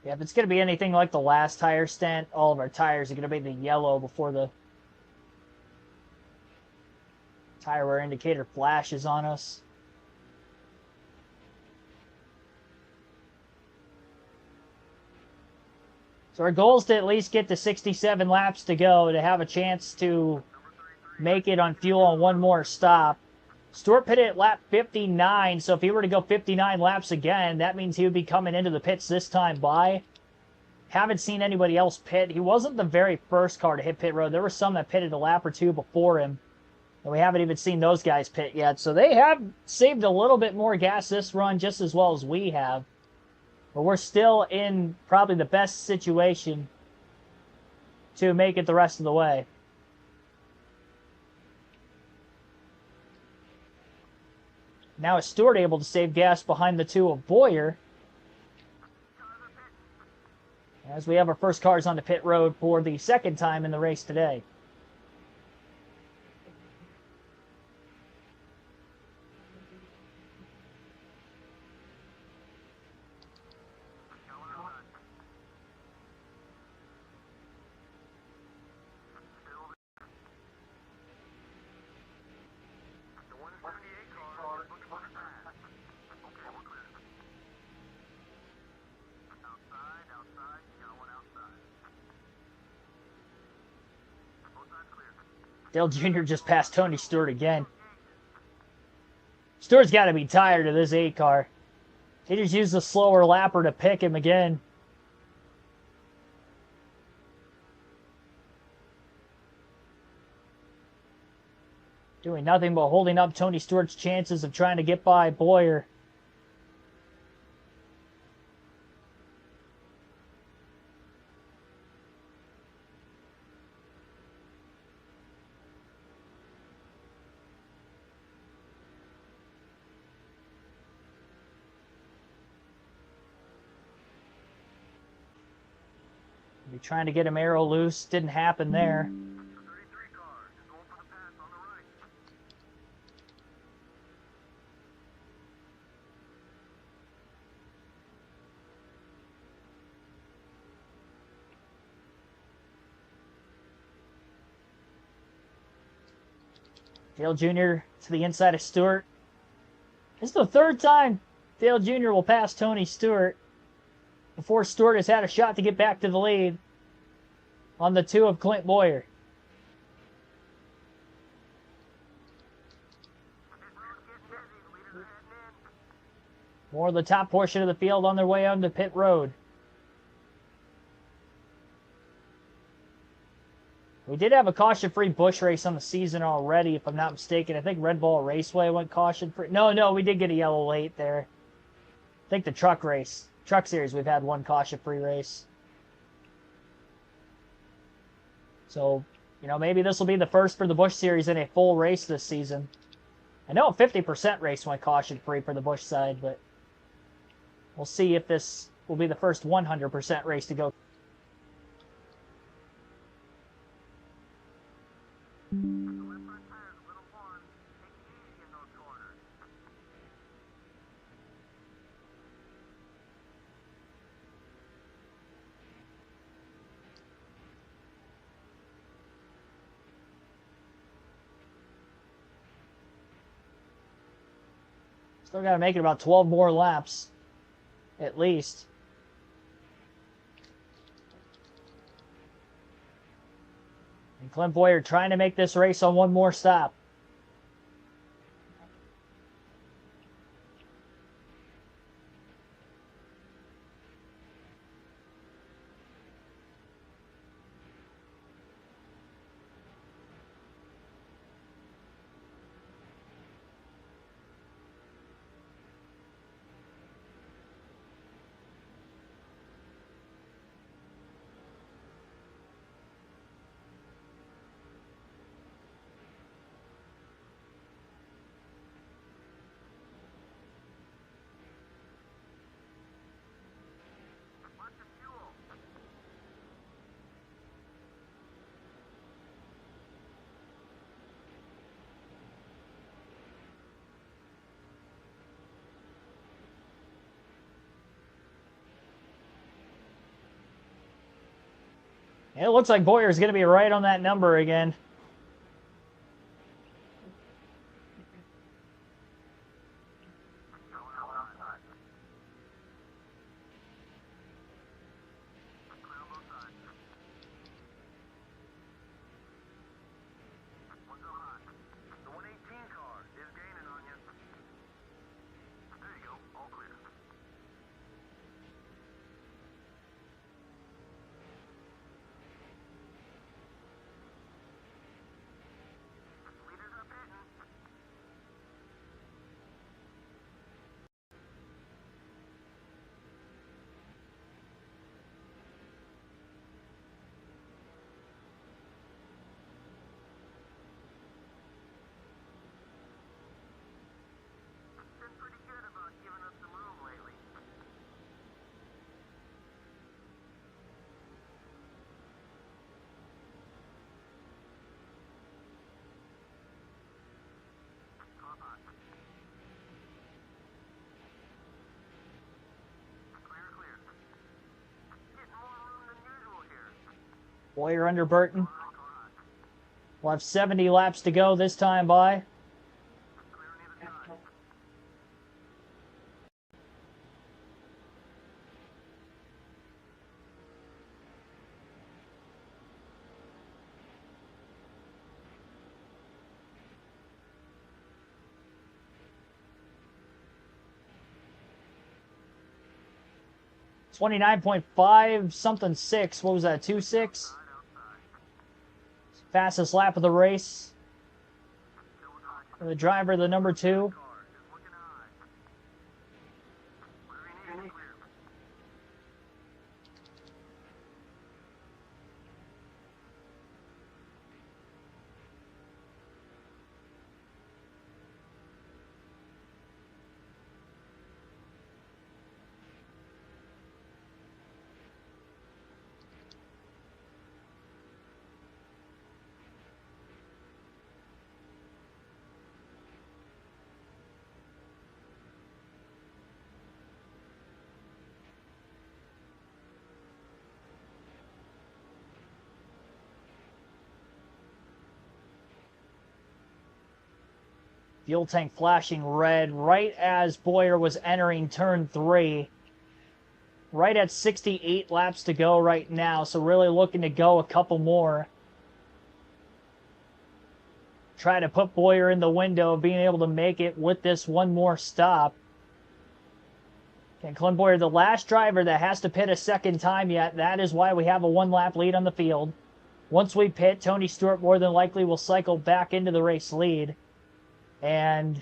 Yeah, if it's going to be anything like the last tire stint, all of our tires are going to be the yellow before the tire wear indicator flashes on us. So our goal is to at least get to 67 laps to go to have a chance to make it on fuel on one more stop. Stewart pitted at lap 59, so if he were to go 59 laps again, that means he would be coming into the pits this time by. Haven't seen anybody else pit. He wasn't the very first car to hit pit road. There were some that pitted a lap or two before him. And we haven't even seen those guys pit yet. So they have saved a little bit more gas this run just as well as we have. But we're still in probably the best situation to make it the rest of the way. Now is Stewart able to save gas behind the two of Boyer. As we have our first cars on the pit road for the second time in the race today. Dale Jr. just passed Tony Stewart again. Stewart's got to be tired of this 8 car. He just used the slower lapper to pick him again. Doing nothing but holding up Tony Stewart's chances of trying to get by Boyer. Trying to get him arrow loose. Didn't happen there. Dale Jr. to the inside of Stewart. This is the 3rd time Dale Jr. will pass Tony Stewart before Stewart has had a shot to get back to the lead on the 2 of Clint Boyer. More of the top portion of the field on their way on the pit road. We did have a caution-free Busch race on the season already, if I'm not mistaken. I think Red Bull Raceway went caution-free. No, we did get a yellow late there. I think the truck series, we've had one caution-free race. So, maybe this will be the first for the Busch series in a full race this season. I know a 50% race went caution-free for the Busch side, but we'll see if this will be the first 100% race to go. Still got to make it about 12 more laps, at least. And Clint Boyer trying to make this race on one more stop. It looks like Boyer's going to be right on that number again. Boyer under Burton. We'll have 70 laps to go this time by. .5 something 6. What was that? 2.6? Fastest lap of the race. For the driver, the number 2. Fuel tank flashing red right as Boyer was entering turn 3. Right at 68 laps to go right now, so really looking to go a couple more. Try to put Boyer in the window of being able to make it with this one more stop. And Clint Boyer, the last driver that has to pit a second time yet. That is why we have a 1-lap lead on the field. Once we pit, Tony Stewart more than likely will cycle back into the race lead. And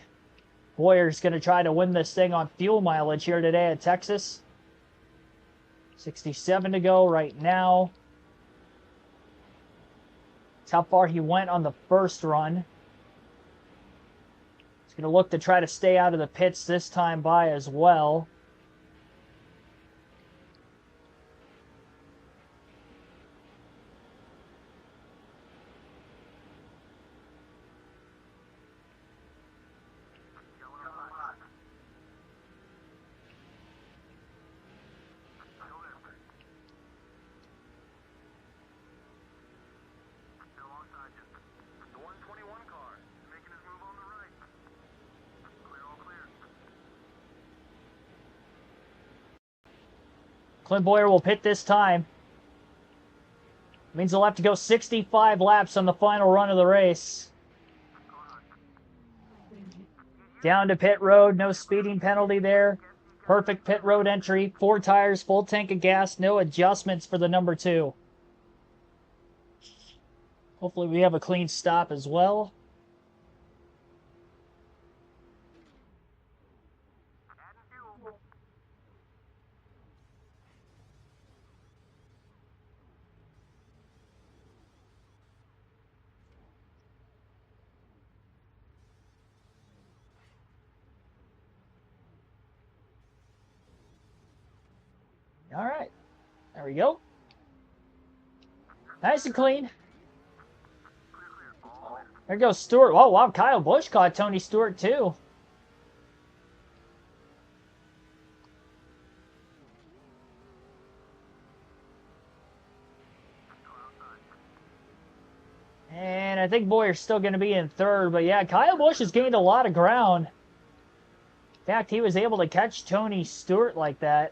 Boyer's going to try to win this thing on fuel mileage here today at Texas. 67 to go right now. That's how far he went on the first run. He's going to look to try to stay out of the pits this time by as well. Clint Boyer will pit this time. Means he'll have to go 65 laps on the final run of the race. Down to pit road, no speeding penalty there. Perfect pit road entry, 4 tires, full tank of gas, no adjustments for the number 2. Hopefully we have a clean stop as well. All right, there we go. Nice and clean. There goes Stewart. Oh, wow, Kyle Busch caught Tony Stewart too. And I think Boyer's still going to be in third. But yeah, Kyle Busch has gained a lot of ground. In fact, he was able to catch Tony Stewart like that.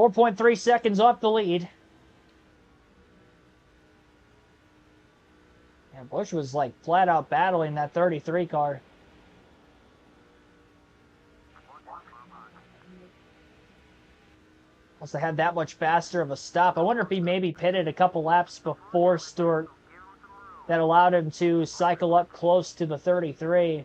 .3 seconds off the lead. And Busch was like flat out battling that 33 car. Must have had that much faster of a stop. I wonder if he maybe pitted a couple laps before Stewart that allowed him to cycle up close to the 33.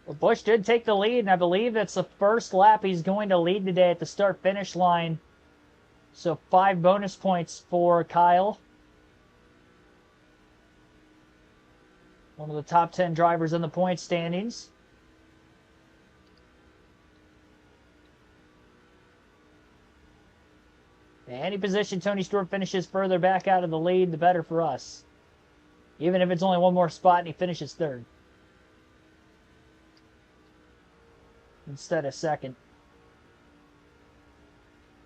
Well, Busch did take the lead, and I believe it's the first lap he's going to lead today at the start-finish line. So 5 bonus points for Kyle. One of the top 10 drivers in the point standings. Any position Tony Stewart finishes further back out of the lead, the better for us. Even if it's only one more spot and he finishes third. Instead of second.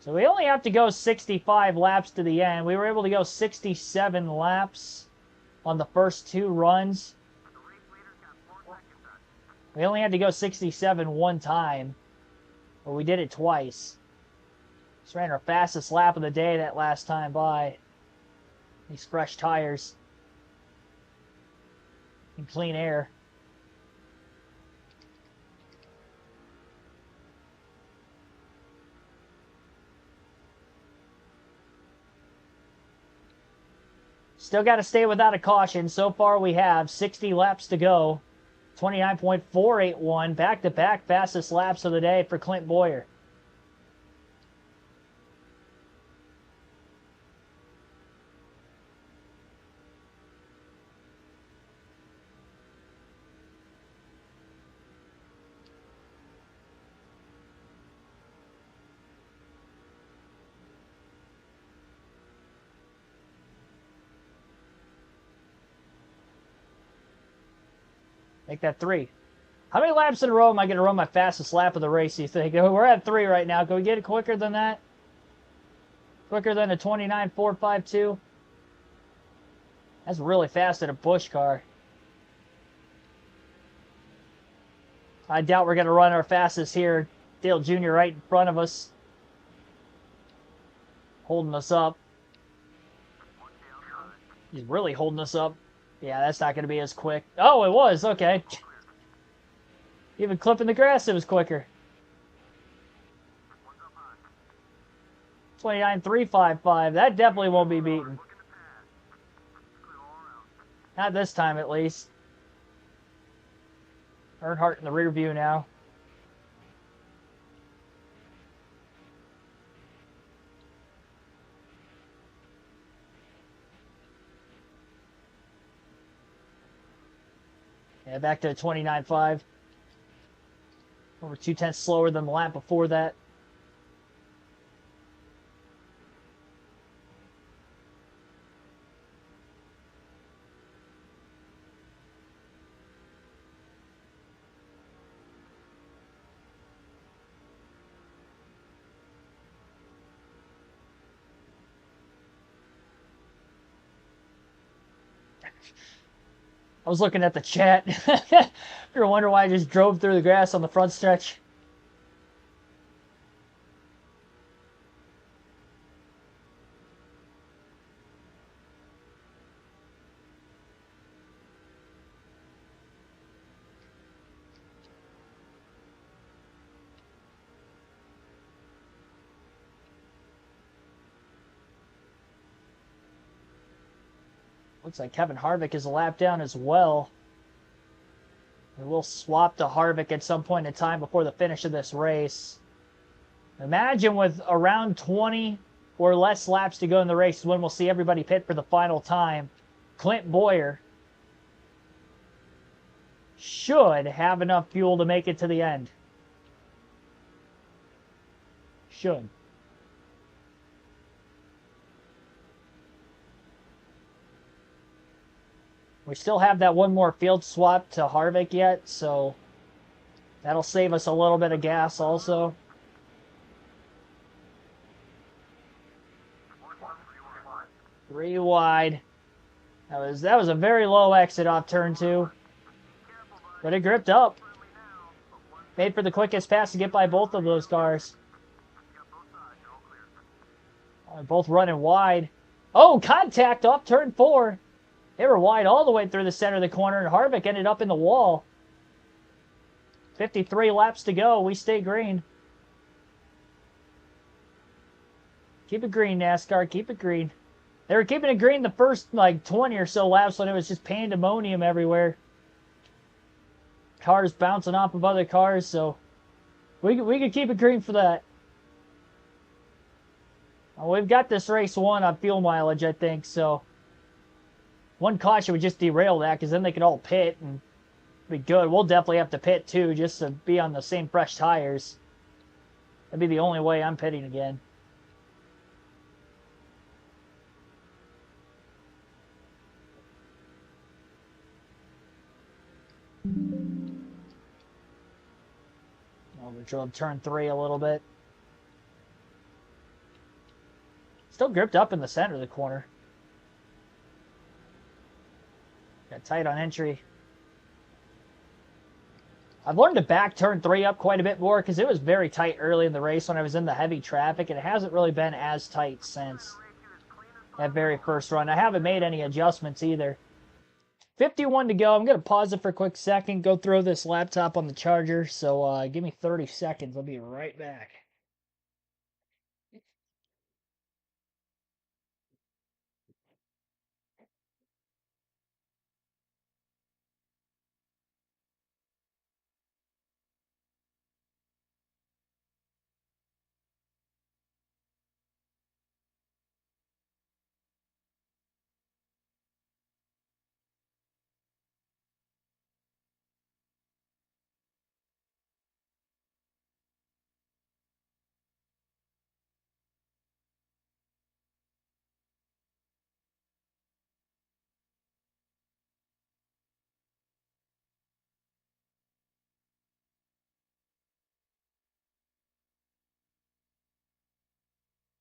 So we only have to go 65 laps to the end. We were able to go 67 laps on the first 2 runs. We only had to go 67 one time. But we did it twice. Just ran our fastest lap of the day that last time by. These fresh tires. And clean air. Still got to stay without a caution. So far we have 60 laps to go. 29.481. Back-to-back fastest laps of the day for Clint Boyer. Make that 3. How many laps in a row am I going to run my fastest lap of the race, you think? We're at 3 right now. Can we get it quicker than that? Quicker than a 29.452? That's really fast in a Busch car. I doubt we're going to run our fastest here. Dale Jr. right in front of us. Holding us up. He's really holding us up. Yeah, that's not going to be as quick. Oh, it was. Okay. Even clipping the grass, it was quicker. 29.355. That definitely won't be beaten. Not this time, at least. Earnhardt in the rear view now. Yeah, back to 29.5. Over 2/10 slower than the lap before that. I was looking at the chat. You're wondering why I just drove through the grass on the front stretch. Looks like Kevin Harvick is a lap down as well. And we'll swap to Harvick at some point in time before the finish of this race. Imagine with around 20 or less laps to go in the race is when we'll see everybody pit for the final time. Clint Boyer should have enough fuel to make it to the end. Should. We still have that one more field swap to Harvick yet, so that'll save us a little bit of gas also. Three wide. That was a very low exit off turn 2. But it gripped up. Made for the quickest pass to get by both of those cars. Both running wide. Oh, contact off turn 4. They were wide all the way through the center of the corner, and Harvick ended up in the wall. 53 laps to go. We stay green. Keep it green, NASCAR. Keep it green. They were keeping it green the first, 20 or so laps when it was just pandemonium everywhere. Cars bouncing off of other cars, so we could keep it green for that. Well, we've got this race won on fuel mileage, I think, so one caution would just derail that, because then they could all pit and be good. We'll definitely have to pit too, just to be on the same fresh tires. That'd be the only way I'm pitting again. I'll drilled turn 3 a little bit. Still gripped up in the center of the corner. Got tight on entry. I've learned to back turn 3 up quite a bit more, because it was very tight early in the race when I was in the heavy traffic, and it hasn't really been as tight since that very first run. I haven't made any adjustments either. 51 to go. I'm going to pause it for a quick second, go throw this laptop on the charger, so give me 30 seconds. I'll be right back.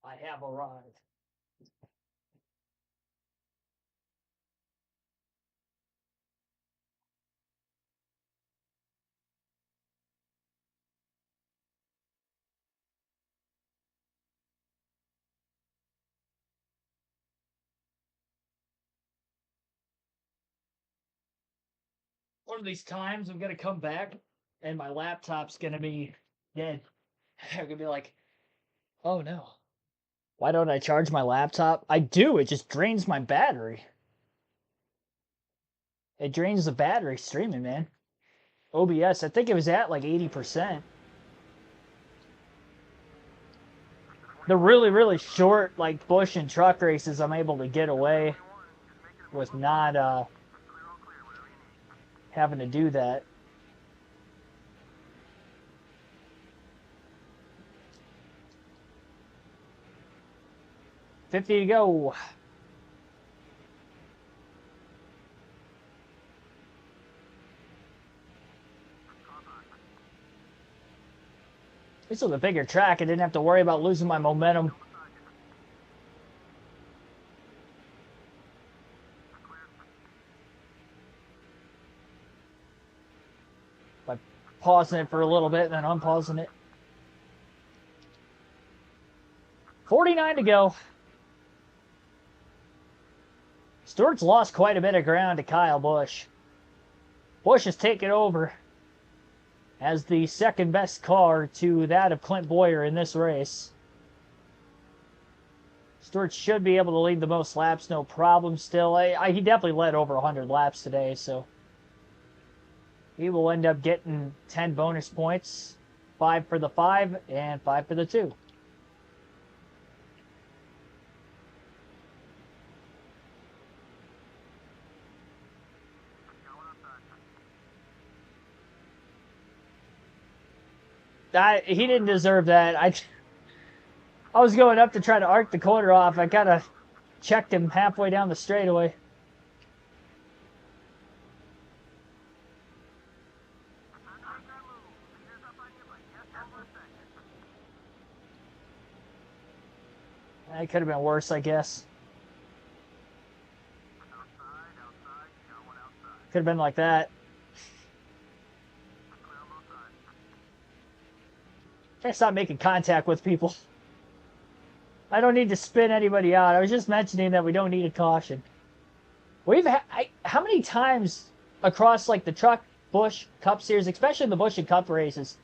I have arrived. One of these times I'm going to come back and my laptop's going to be dead. I'm going to be like, oh no. Why don't I charge my laptop? I do, it just drains my battery. It drains the battery streaming, man. OBS, I think it was at like 80%. The really, really short, like, Busch and truck races, I'm able to get away with not having to do that. $50 to go. This was a bigger track. I didn't have to worry about losing my momentum. By pausing it for a little bit and then unpausing it. 49 to go. Stewart's lost quite a bit of ground to Kyle Busch. Busch has taken over as the second best car to that of Clint Boyer in this race. Stewart should be able to lead the most laps, no problem still. He definitely led over 100 laps today, so he will end up getting 10 bonus points. 5 for the 5 and 5 for the 2. He didn't deserve that. I was going up to try to arc the corner off. I kind of checked him halfway down the straightaway. It could have been worse, I guess. Could have been like that. Try to stop making contact with people. I don't need to spin anybody out. I was just mentioning that we don't need a caution. How many times across like the truck, Busch, Cup series, especially in the Busch and Cup races,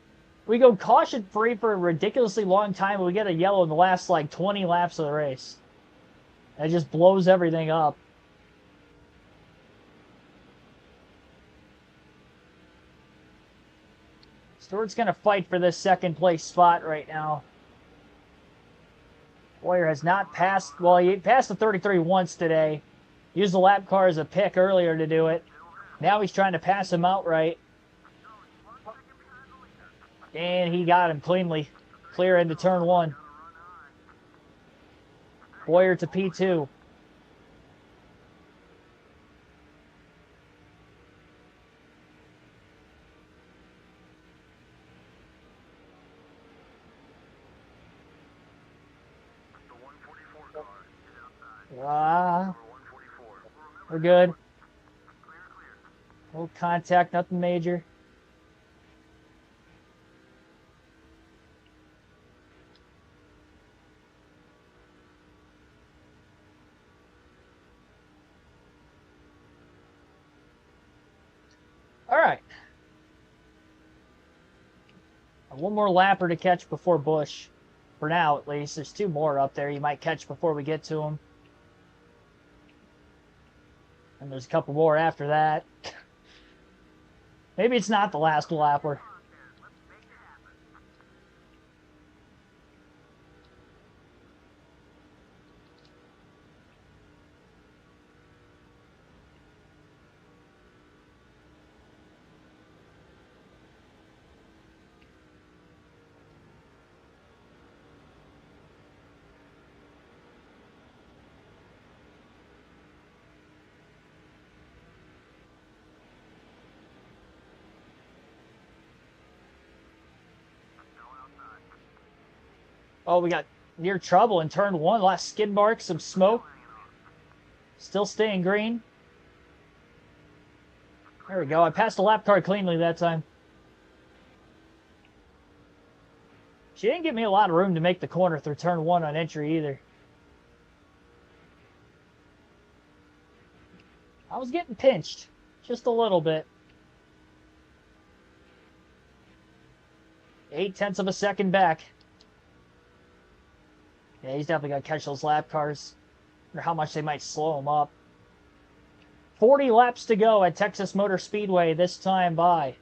we go caution free for a ridiculously long time and we get a yellow in the last like 20 laps of the race. It just blows everything up. Stewart's going to fight for this second place spot right now. Boyer has not passed, well, he passed the 33 once today. Used the lap car as a pick earlier to do it. Now he's trying to pass him outright. And he got him cleanly. Clear into turn 1. Boyer to P2. We're good. No contact, nothing major. All right. One more lapper to catch before Busch. For now, at least. There's 2 more up there you might catch before we get to them. And there's a couple more after that. Maybe it's not the last lapper. Oh, we got near trouble in turn 1. Last skid mark, some smoke. Still staying green. There we go. I passed the lap car cleanly that time. She didn't give me a lot of room to make the corner through turn 1 on entry either. I was getting pinched. Just a little bit. 0.8 of a second back. Yeah, he's definitely got to catch those lap cars. I wonder how much they might slow him up. 40 laps to go at Texas Motor Speedway this time by.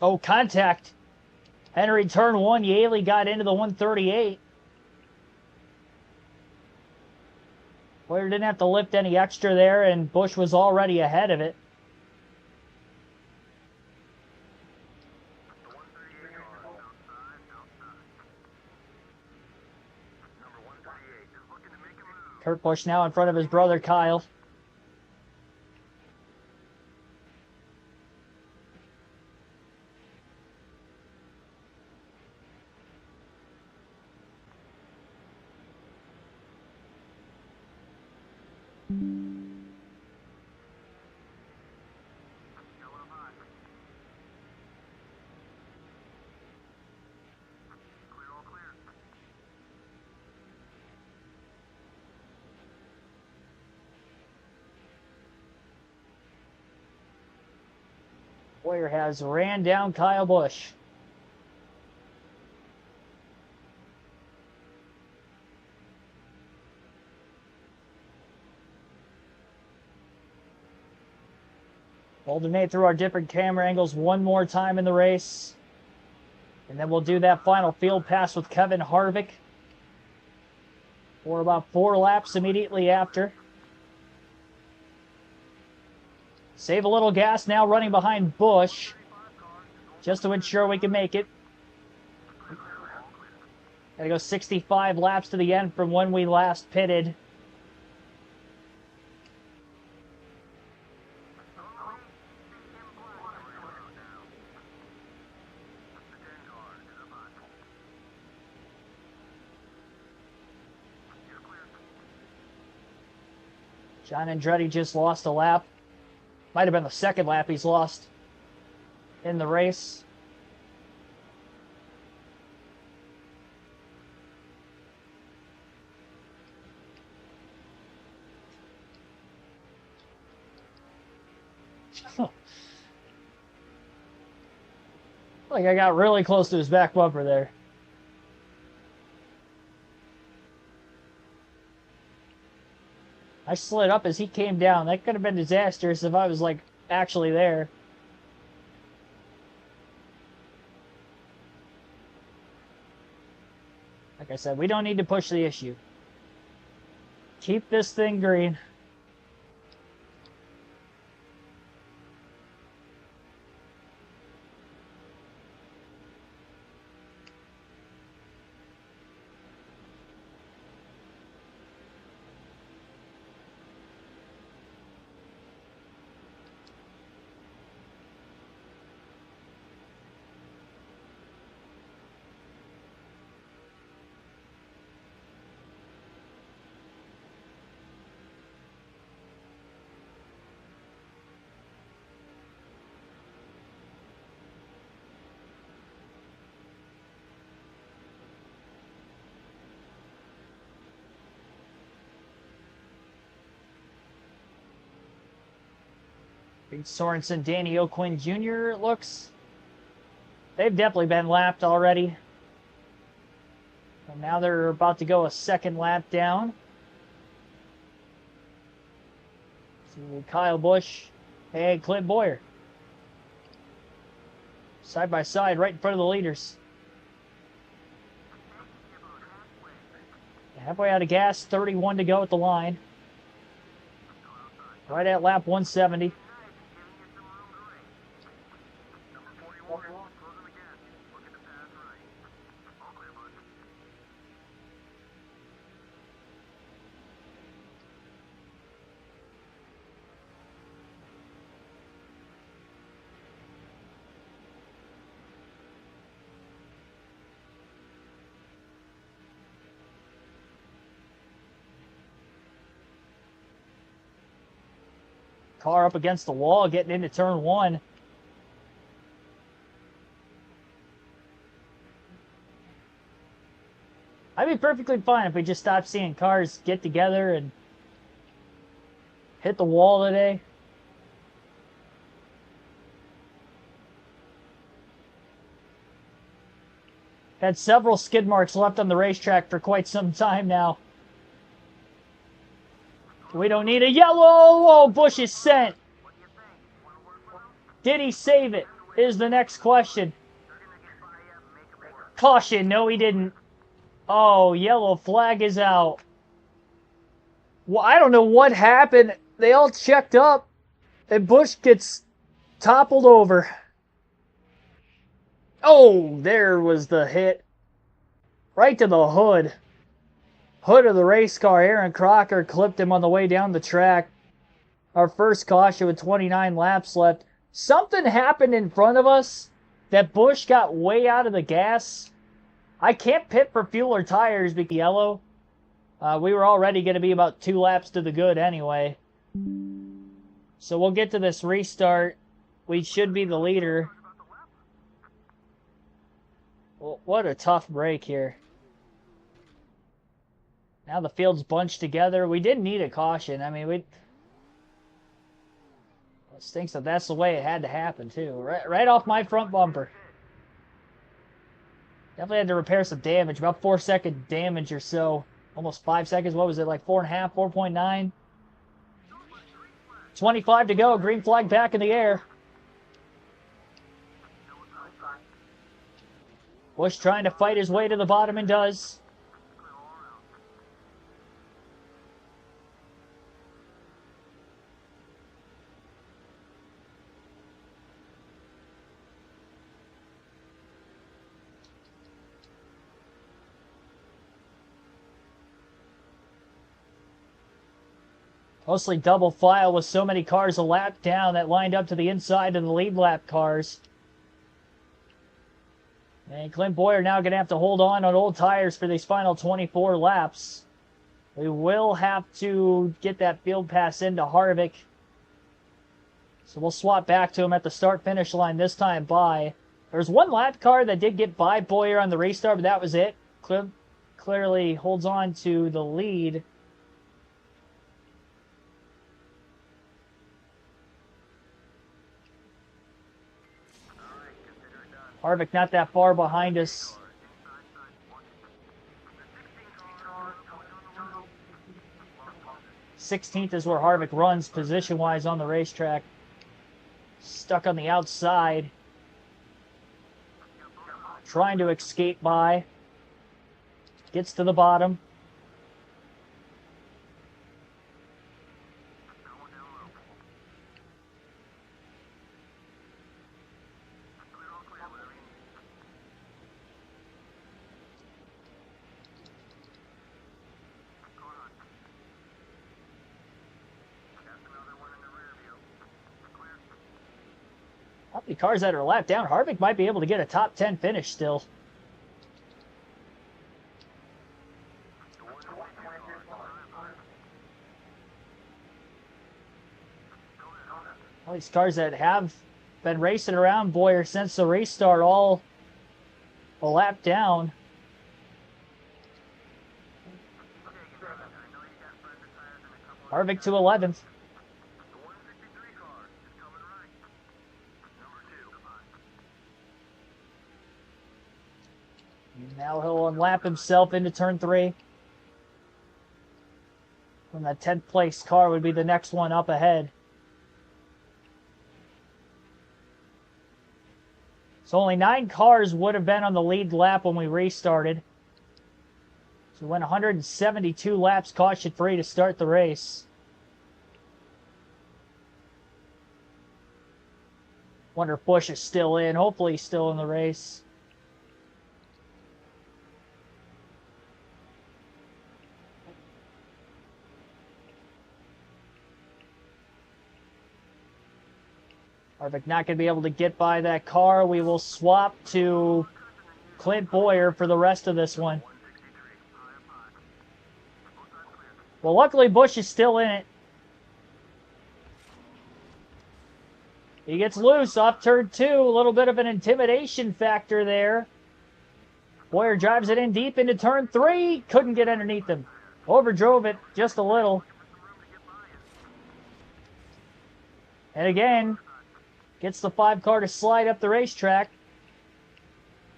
Oh, contact. Henry turn 1. Yaley got into the 138. Boyer didn't have to lift any extra there, and Busch was already ahead of it. Kurt Busch now in front of his brother Kyle. Boyer has ran down Kyle Busch. Alternate through our different camera angles one more time in the race. And then we'll do that final field pass with Kevin Harvick for about 4 laps immediately after. Save a little gas now running behind Busch just to ensure we can make it. Gotta go 65 laps to the end from when we last pitted. John Andretti just lost a lap. Might have been the second lap he's lost in the race. Like I got really close to his back bumper there. I slid up as he came down. That could have been disastrous if I was like actually there. Like I said, we don't need to push the issue. Keep this thing green. Reed Sorensen, Danny O'Quinn Jr. it looks. They've definitely been lapped already. And now they're about to go a second lap down. See Kyle Busch and Clint Boyer. Side by side, right in front of the leaders. Halfway out of gas, 31 to go at the line. Right at lap 170. Car up against the wall, getting into turn one. I'd be perfectly fine if we just stopped seeing cars get together and hit the wall today. Had several skid marks left on the racetrack for quite some time now. We don't need a yellow. Oh, Busch is sent. Did he save it? Is the next question. Caution. No, he didn't. Oh, yellow flag is out. Well, I don't know what happened. They all checked up, and Busch gets toppled over. Oh, there was the hit. Right to the hood. Hood of the race car. Aaron Crocker clipped him on the way down the track. Our first caution with 29 laps left. Something happened in front of us that Busch got way out of the gas. I can't pit for fuel or tires because yellow. We were already going to be about 2 laps to the good anyway. So we'll get to this restart. We should be the leader. Well, what a tough break here. Now the field's bunched together. We didn't need a caution. I mean, it stinks that that's the way it had to happen, too. Right off my front bumper. Definitely had to repair some damage. About 4-second damage or so. Almost 5 seconds. What was it, like 4.5, 4.9? 25 to go. Green flag back in the air. Busch trying to fight his way to the bottom and does. Mostly double file with so many cars a lap down that lined up to the inside of the lead lap cars. And Clint Boyer now going to have to hold on old tires for these final 24 laps. We will have to get that field pass into Harvick. So we'll swap back to him at the start-finish line, this time by. There's one lap car that did get by Boyer on the restart, but that was it. Clearly holds on to the lead. Harvick not that far behind us. '16th is where Harvick runs position-wise on the racetrack. Stuck on the outside. Trying to escape by. Gets to the bottom. How many cars that are lapped down? Harvick might be able to get a top 10 finish still. All these cars that have been racing around Boyer since the restart, all a lap down. Harvick to 11th. Now he'll unlap himself into turn 3. And that 10th place car would be the next one up ahead. So only 9 cars would have been on the lead lap when we restarted. So we went 172 laps caution-free to start the race. Wonder if Busch is still in. Hopefully he's still in the race. Harvick not going to be able to get by that car. We will swap to Clint Boyer for the rest of this one. Well, luckily Busch is still in it. He gets loose off turn 2. A little bit of an intimidation factor there. Boyer drives it in deep into turn 3. Couldn't get underneath him. Overdrove it just a little. And again, gets the 5 car to slide up the racetrack.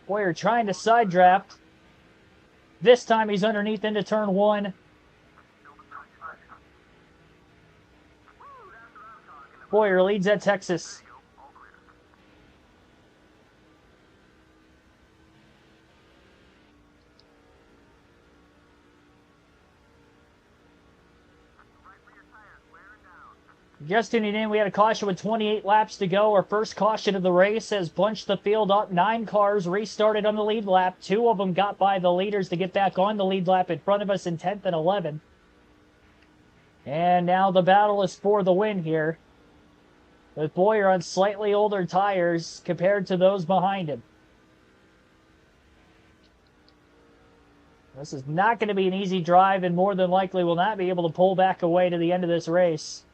Boyer trying to side draft. This time he's underneath into turn 1. Boyer leads at Texas. Just tuning in, we had a caution with 28 laps to go. Our first caution of the race has bunched the field up. 9 cars restarted on the lead lap. 2 of them got by the leaders to get back on the lead lap in front of us in 10th and 11th. And now the battle is for the win here, with Boyer on slightly older tires compared to those behind him. This is not going to be an easy drive, and more than likely will not be able to pull back away to the end of this race.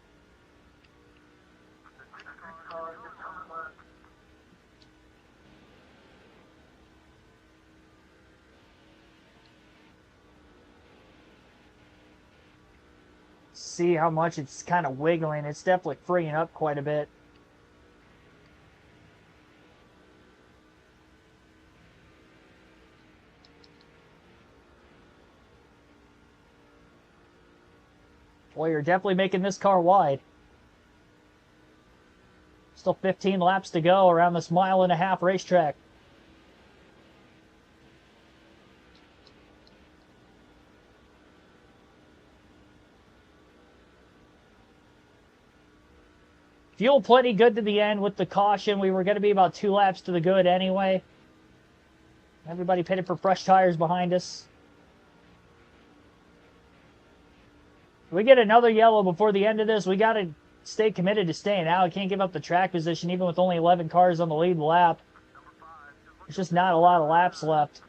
See how much it's kind of wiggling. It's definitely freeing up quite a bit. Boy, you're definitely making this car wide. Still 15 laps to go around this 1.5 mile racetrack. Fuel plenty good to the end with the caution. We were going to be about 2 laps to the good anyway. Everybody pitted for fresh tires behind us. If we get another yellow before the end of this, we got to stay committed to staying out. We can't give up the track position even with only 11 cars on the lead lap. There's just not a lot of laps left.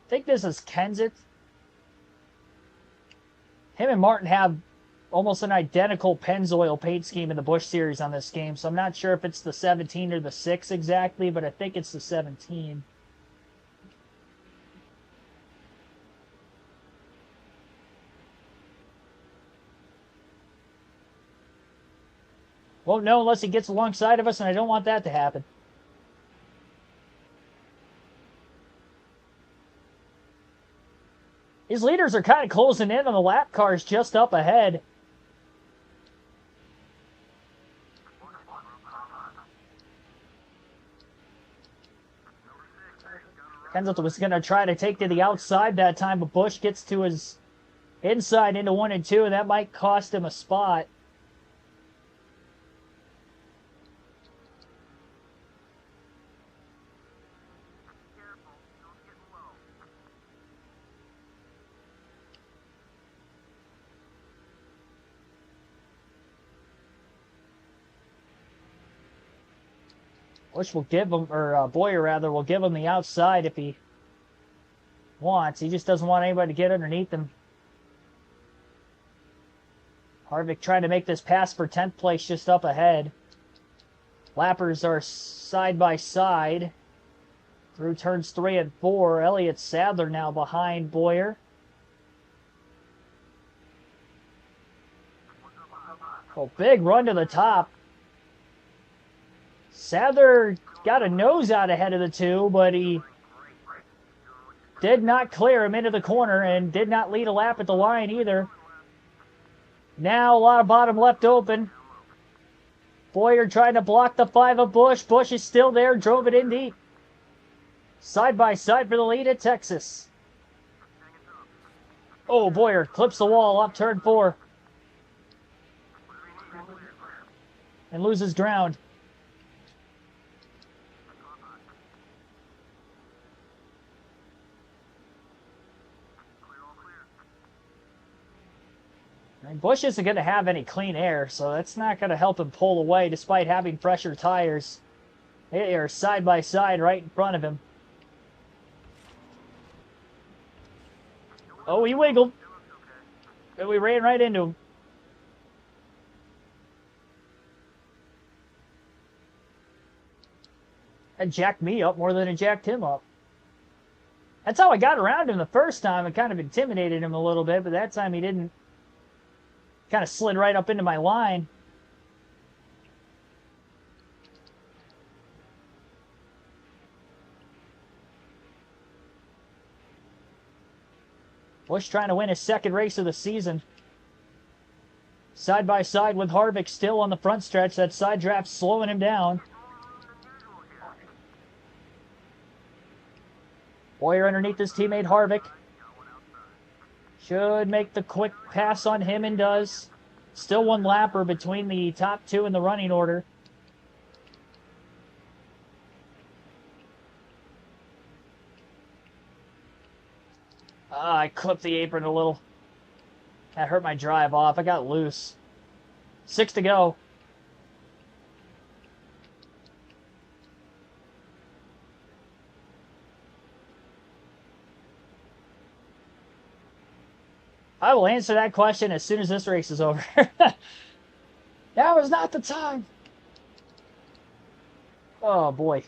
I think this is Kenseth. Him and Martin have almost an identical Pennzoil paint scheme in the Busch series on this game, so I'm not sure if it's the 17 or the 6 exactly, but I think it's the 17. Won't know unless he gets alongside of us, and I don't want that to happen. His leaders are kind of closing in on the lap cars just up ahead. Kenseth was going to try to take to the outside that time, but Busch gets to his inside into 1 and 2, and that might cost him a spot. Busch will give him, or Boyer rather, will give him the outside if he wants. He just doesn't want anybody to get underneath him. Harvick trying to make this pass for 10th place just up ahead. Lappers are side by side through turns 3 and 4. Elliott Sadler now behind Boyer. Oh, big run to the top. Sadler got a nose out ahead of the two, but he did not clear him into the corner and did not lead a lap at the line either. Now a lot of bottom left open. Boyer trying to block the 5 of Busch. Busch is still there, drove it in deep. Side by side for the lead at Texas. Oh, Boyer clips the wall up turn 4. And loses ground. Busch isn't going to have any clean air, so that's not going to help him pull away despite having fresher tires. They are side by side right in front of him. Oh, he wiggled. And we ran right into him. That jacked me up more than it jacked him up. That's how I got around him the first time. I kind of intimidated him a little bit, but that time he didn't. Kind of slid right up into my line. Busch trying to win his 2nd race of the season. Side by side with Harvick still on the front stretch. That side draft slowing him down. Boyer underneath his teammate Harvick. Should make the quick pass on him and does. Still one lapper between the top 2 in the running order. I clipped the apron a little. That hurt my drive off. I got loose. 6 to go. I will answer that question as soon as this race is over. Now is not the time. Oh, boy.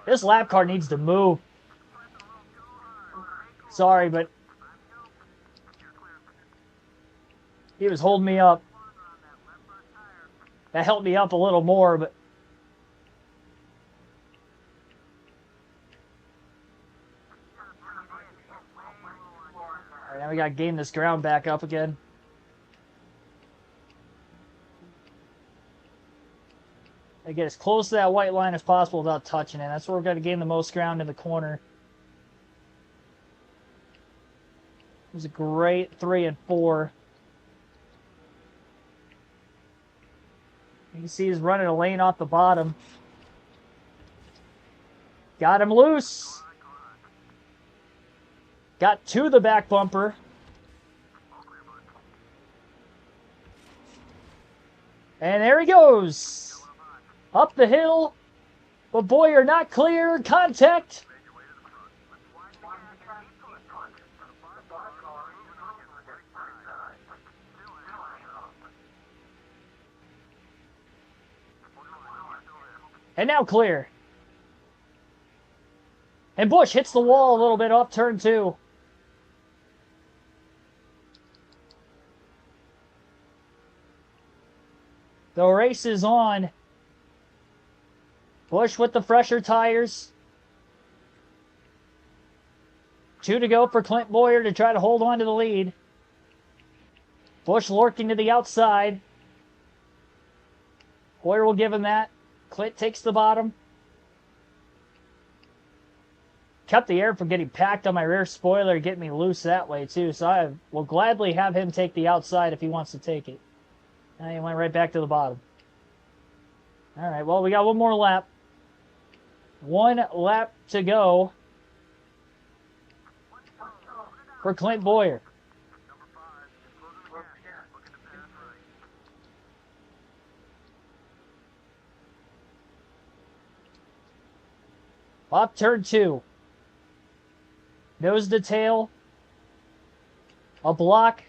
This lap car needs to move. Sorry, but he was holding me up. That helped me up a little more, but now we got to gain this ground back up again. I get as close to that white line as possible without touching it. That's where we're going to gain the most ground in the corner. It was a great 3 and 4. You can see he's running a lane off the bottom. Got him loose. Got to the back bumper. And there he goes. Up the hill, but Boyer not clear. Contact. And now clear. And Busch hits the wall a little bit off turn 2. The race is on. Busch with the fresher tires. 2 to go for Clint Boyer to try to hold on to the lead. Busch lurking to the outside. Boyer will give him that. Clint takes the bottom. Kept the air from getting packed on my rear spoiler, getting me loose that way too. So I will gladly have him take the outside if he wants to take it. And he went right back to the bottom. All right, well, we got one more lap. 1 lap to go for Clint Boyer. Off turn 2. Nose to tail. A block.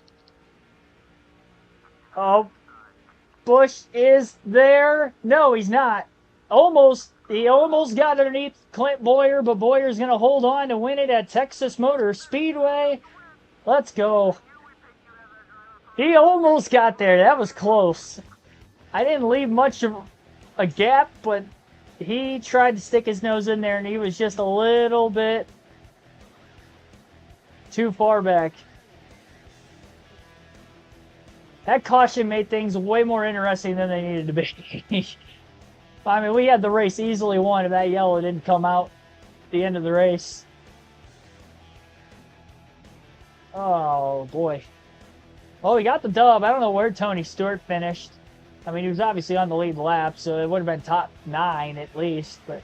Oh, Busch is there. No, he's not. Almost. He almost got underneath Clint Boyer, but Boyer's going to hold on to win it at Texas Motor Speedway. Let's go. He almost got there. That was close. I didn't leave much of a gap, but he tried to stick his nose in there, and he was just a little bit too far back. That caution made things way more interesting than they needed to be. I mean, we had the race easily won if that yellow didn't come out at the end of the race. Oh, boy. Well, we got the dub. I don't know where Tony Stewart finished. I mean, he was obviously on the lead lap, so it would have been top 9 at least. But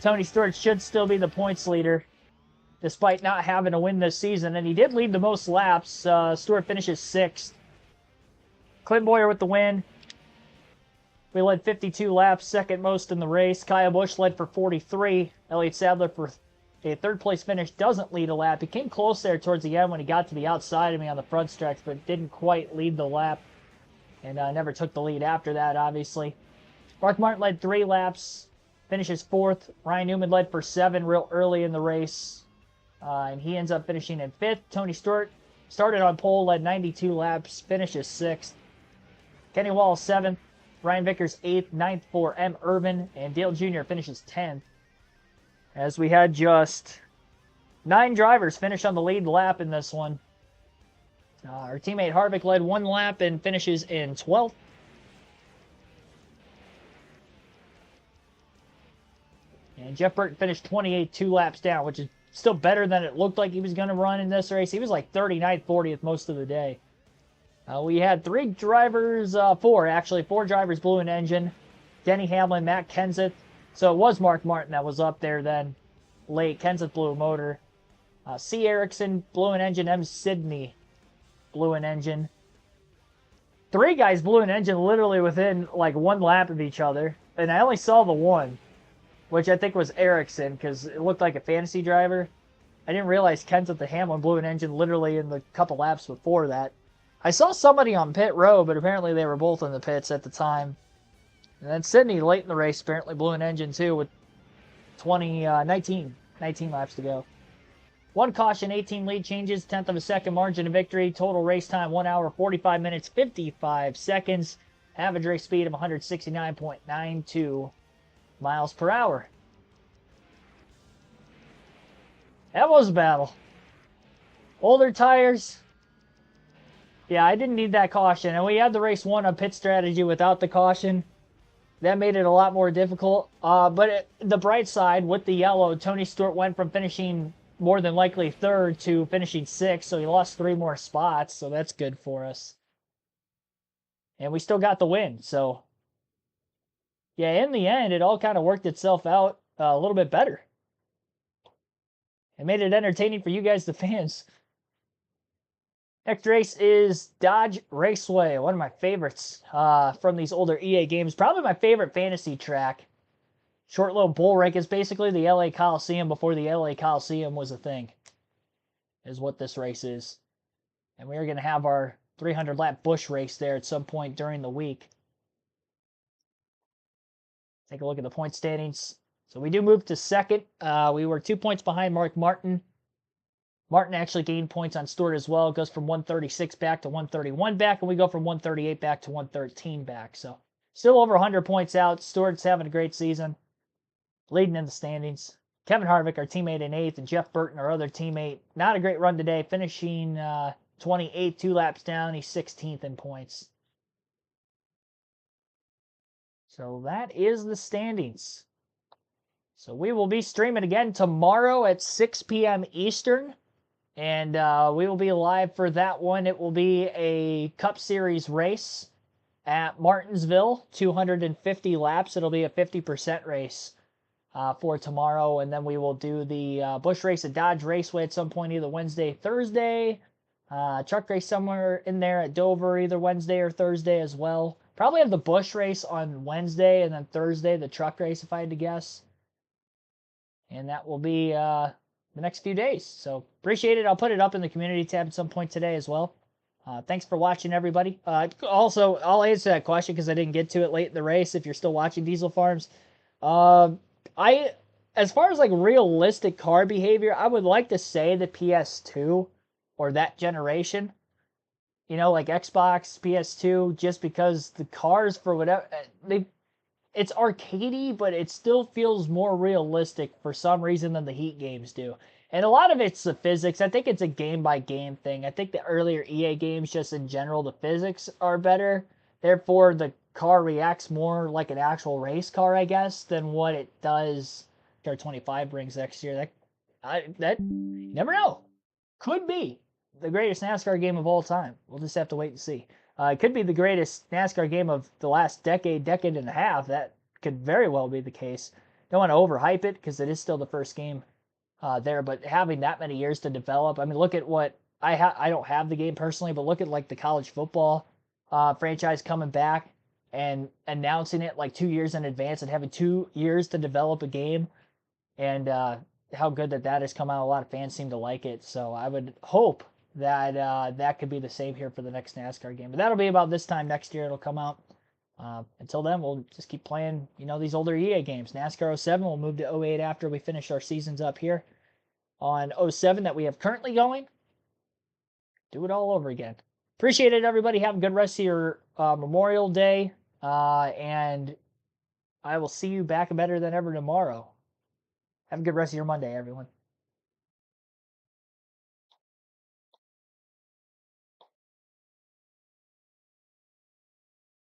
Tony Stewart should still be the points leader, despite not having to win this season. And he did lead the most laps. Stewart finishes 6th. Clint Boyer with the win. We led 52 laps, second most in the race. Kyle Busch led for 43. Elliott Sadler for a third-place finish doesn't lead a lap. He came close there towards the end when he got to the outside of me on the front stretch, but didn't quite lead the lap. And never took the lead after that, obviously. Mark Martin led 3 laps, finishes 4th. Ryan Newman led for 7 real early in the race, and he ends up finishing in 5th. Tony Stewart started on pole, led 92 laps, finishes 6th. Kenny Wallace 7th. Ryan Vickers 8th, 9th for M. Irvin, and Dale Jr. finishes 10th. As we had just 9 drivers finish on the lead lap in this one. Our teammate Harvick led 1 lap and finishes in 12th. And Jeff Burton finished 28th, 2 laps down, which is still better than it looked like he was going to run in this race. He was like 39th, 40th most of the day. We had 4 drivers blew an engine. Denny Hamlin, Matt Kenseth. So it was Mark Martin that was up there then late. Kenseth blew a motor. C. Erickson blew an engine. M. Sidney blew an engine. 3 guys blew an engine literally within like 1 lap of each other. And I only saw the one, which I think was Erickson because it looked like a fantasy driver. I didn't realize Kenseth and Hamlin blew an engine literally in the couple laps before that. I saw somebody on pit row, but apparently they were both in the pits at the time. And then Sidney, late in the race, apparently blew an engine too with 19 laps to go. 1 caution, 18 lead changes, 1/10 of a second margin of victory. Total race time, 1 hour, 45 minutes, 55 seconds. Average race speed of 169.92 miles per hour. That was a battle. Older tires. Yeah, I didn't need that caution. And we had the race won on pit strategy without the caution. That made it a lot more difficult. But the bright side, with the yellow, Tony Stewart went from finishing more than likely 3rd to finishing 6th. So he lost 3 more spots. So that's good for us. And we still got the win. So, yeah, in the end, it all kind of worked itself out a little bit better. It made it entertaining for you guys, the fans. Next race is Dodge Raceway, one of my favorites from these older EA games. Probably my favorite fantasy track. Short little bull rake is basically the LA Coliseum before the LA Coliseum was a thing, is what this race is. And we are going to have our 300 lap Busch race there at some point during the week. Take a look at the point standings. So we do move to second. We were 2 points behind Mark Martin. Martin actually gained points on Stewart as well. It goes from 136 back to 131 back, and we go from 138 back to 113 back. So still over 100 points out. Stewart's having a great season, leading in the standings. Kevin Harvick, our teammate, in 8th, and Jeff Burton, our other teammate, not a great run today, finishing 28th, 2 laps down. He's 16th in points. So that is the standings. So we will be streaming again tomorrow at 6 p.m. Eastern. And we will be live for that one. It will be a Cup Series race at Martinsville, 250 laps. It'll be a 50% race for tomorrow. And then we will do the Busch race at Dodge Raceway at some point, either Wednesday, Thursday. Truck race somewhere in there at Dover, either Wednesday or Thursday as well. Probably have the Busch race on Wednesday, and then Thursday the truck race, if I had to guess. And that will be the next few days. So appreciate it. I'll put it up in the community tab at some point today as well. Thanks for watching, everybody. Also, I'll answer that question because I didn't get to it late in the race. If you're still watching Diesel Farms, as far as like realistic car behavior, I would like to say the PS2 or that generation. You know, like Xbox, PS2, just because the cars, for whatever, it's arcadey, but it still feels more realistic for some reason than the Heat games do. And a lot of it's the physics. I think it's a game-by-game thing. I think the earlier EA games, just in general, the physics are better. Therefore, the car reacts more like an actual race car, I guess, than what it does. NASCAR 25 brings next year. That you never know. Could be the greatest NASCAR game of all time. We'll just have to wait and see. It could be the greatest NASCAR game of the last decade and a half. That could very well be the case. Don't want to overhype it because it is still the first game there, but having that many years to develop. I mean, look at what I don't have the game personally, but look at like the college football franchise coming back and announcing it like 2 years in advance and having 2 years to develop a game, and how good that has come out. A lot of fans seem to like it, so I would hope that that could be the same here for the next NASCAR game. But that'll be about this time next year it'll come out. Until then, we'll just keep playing, these older EA games. NASCAR 07, we'll move to 08 after we finish our seasons up here on 07 that we have currently going. Do it all over again. Appreciate it, everybody. Have a good rest of your Memorial Day. And I will see you back better than ever tomorrow. Have a good rest of your Monday, everyone.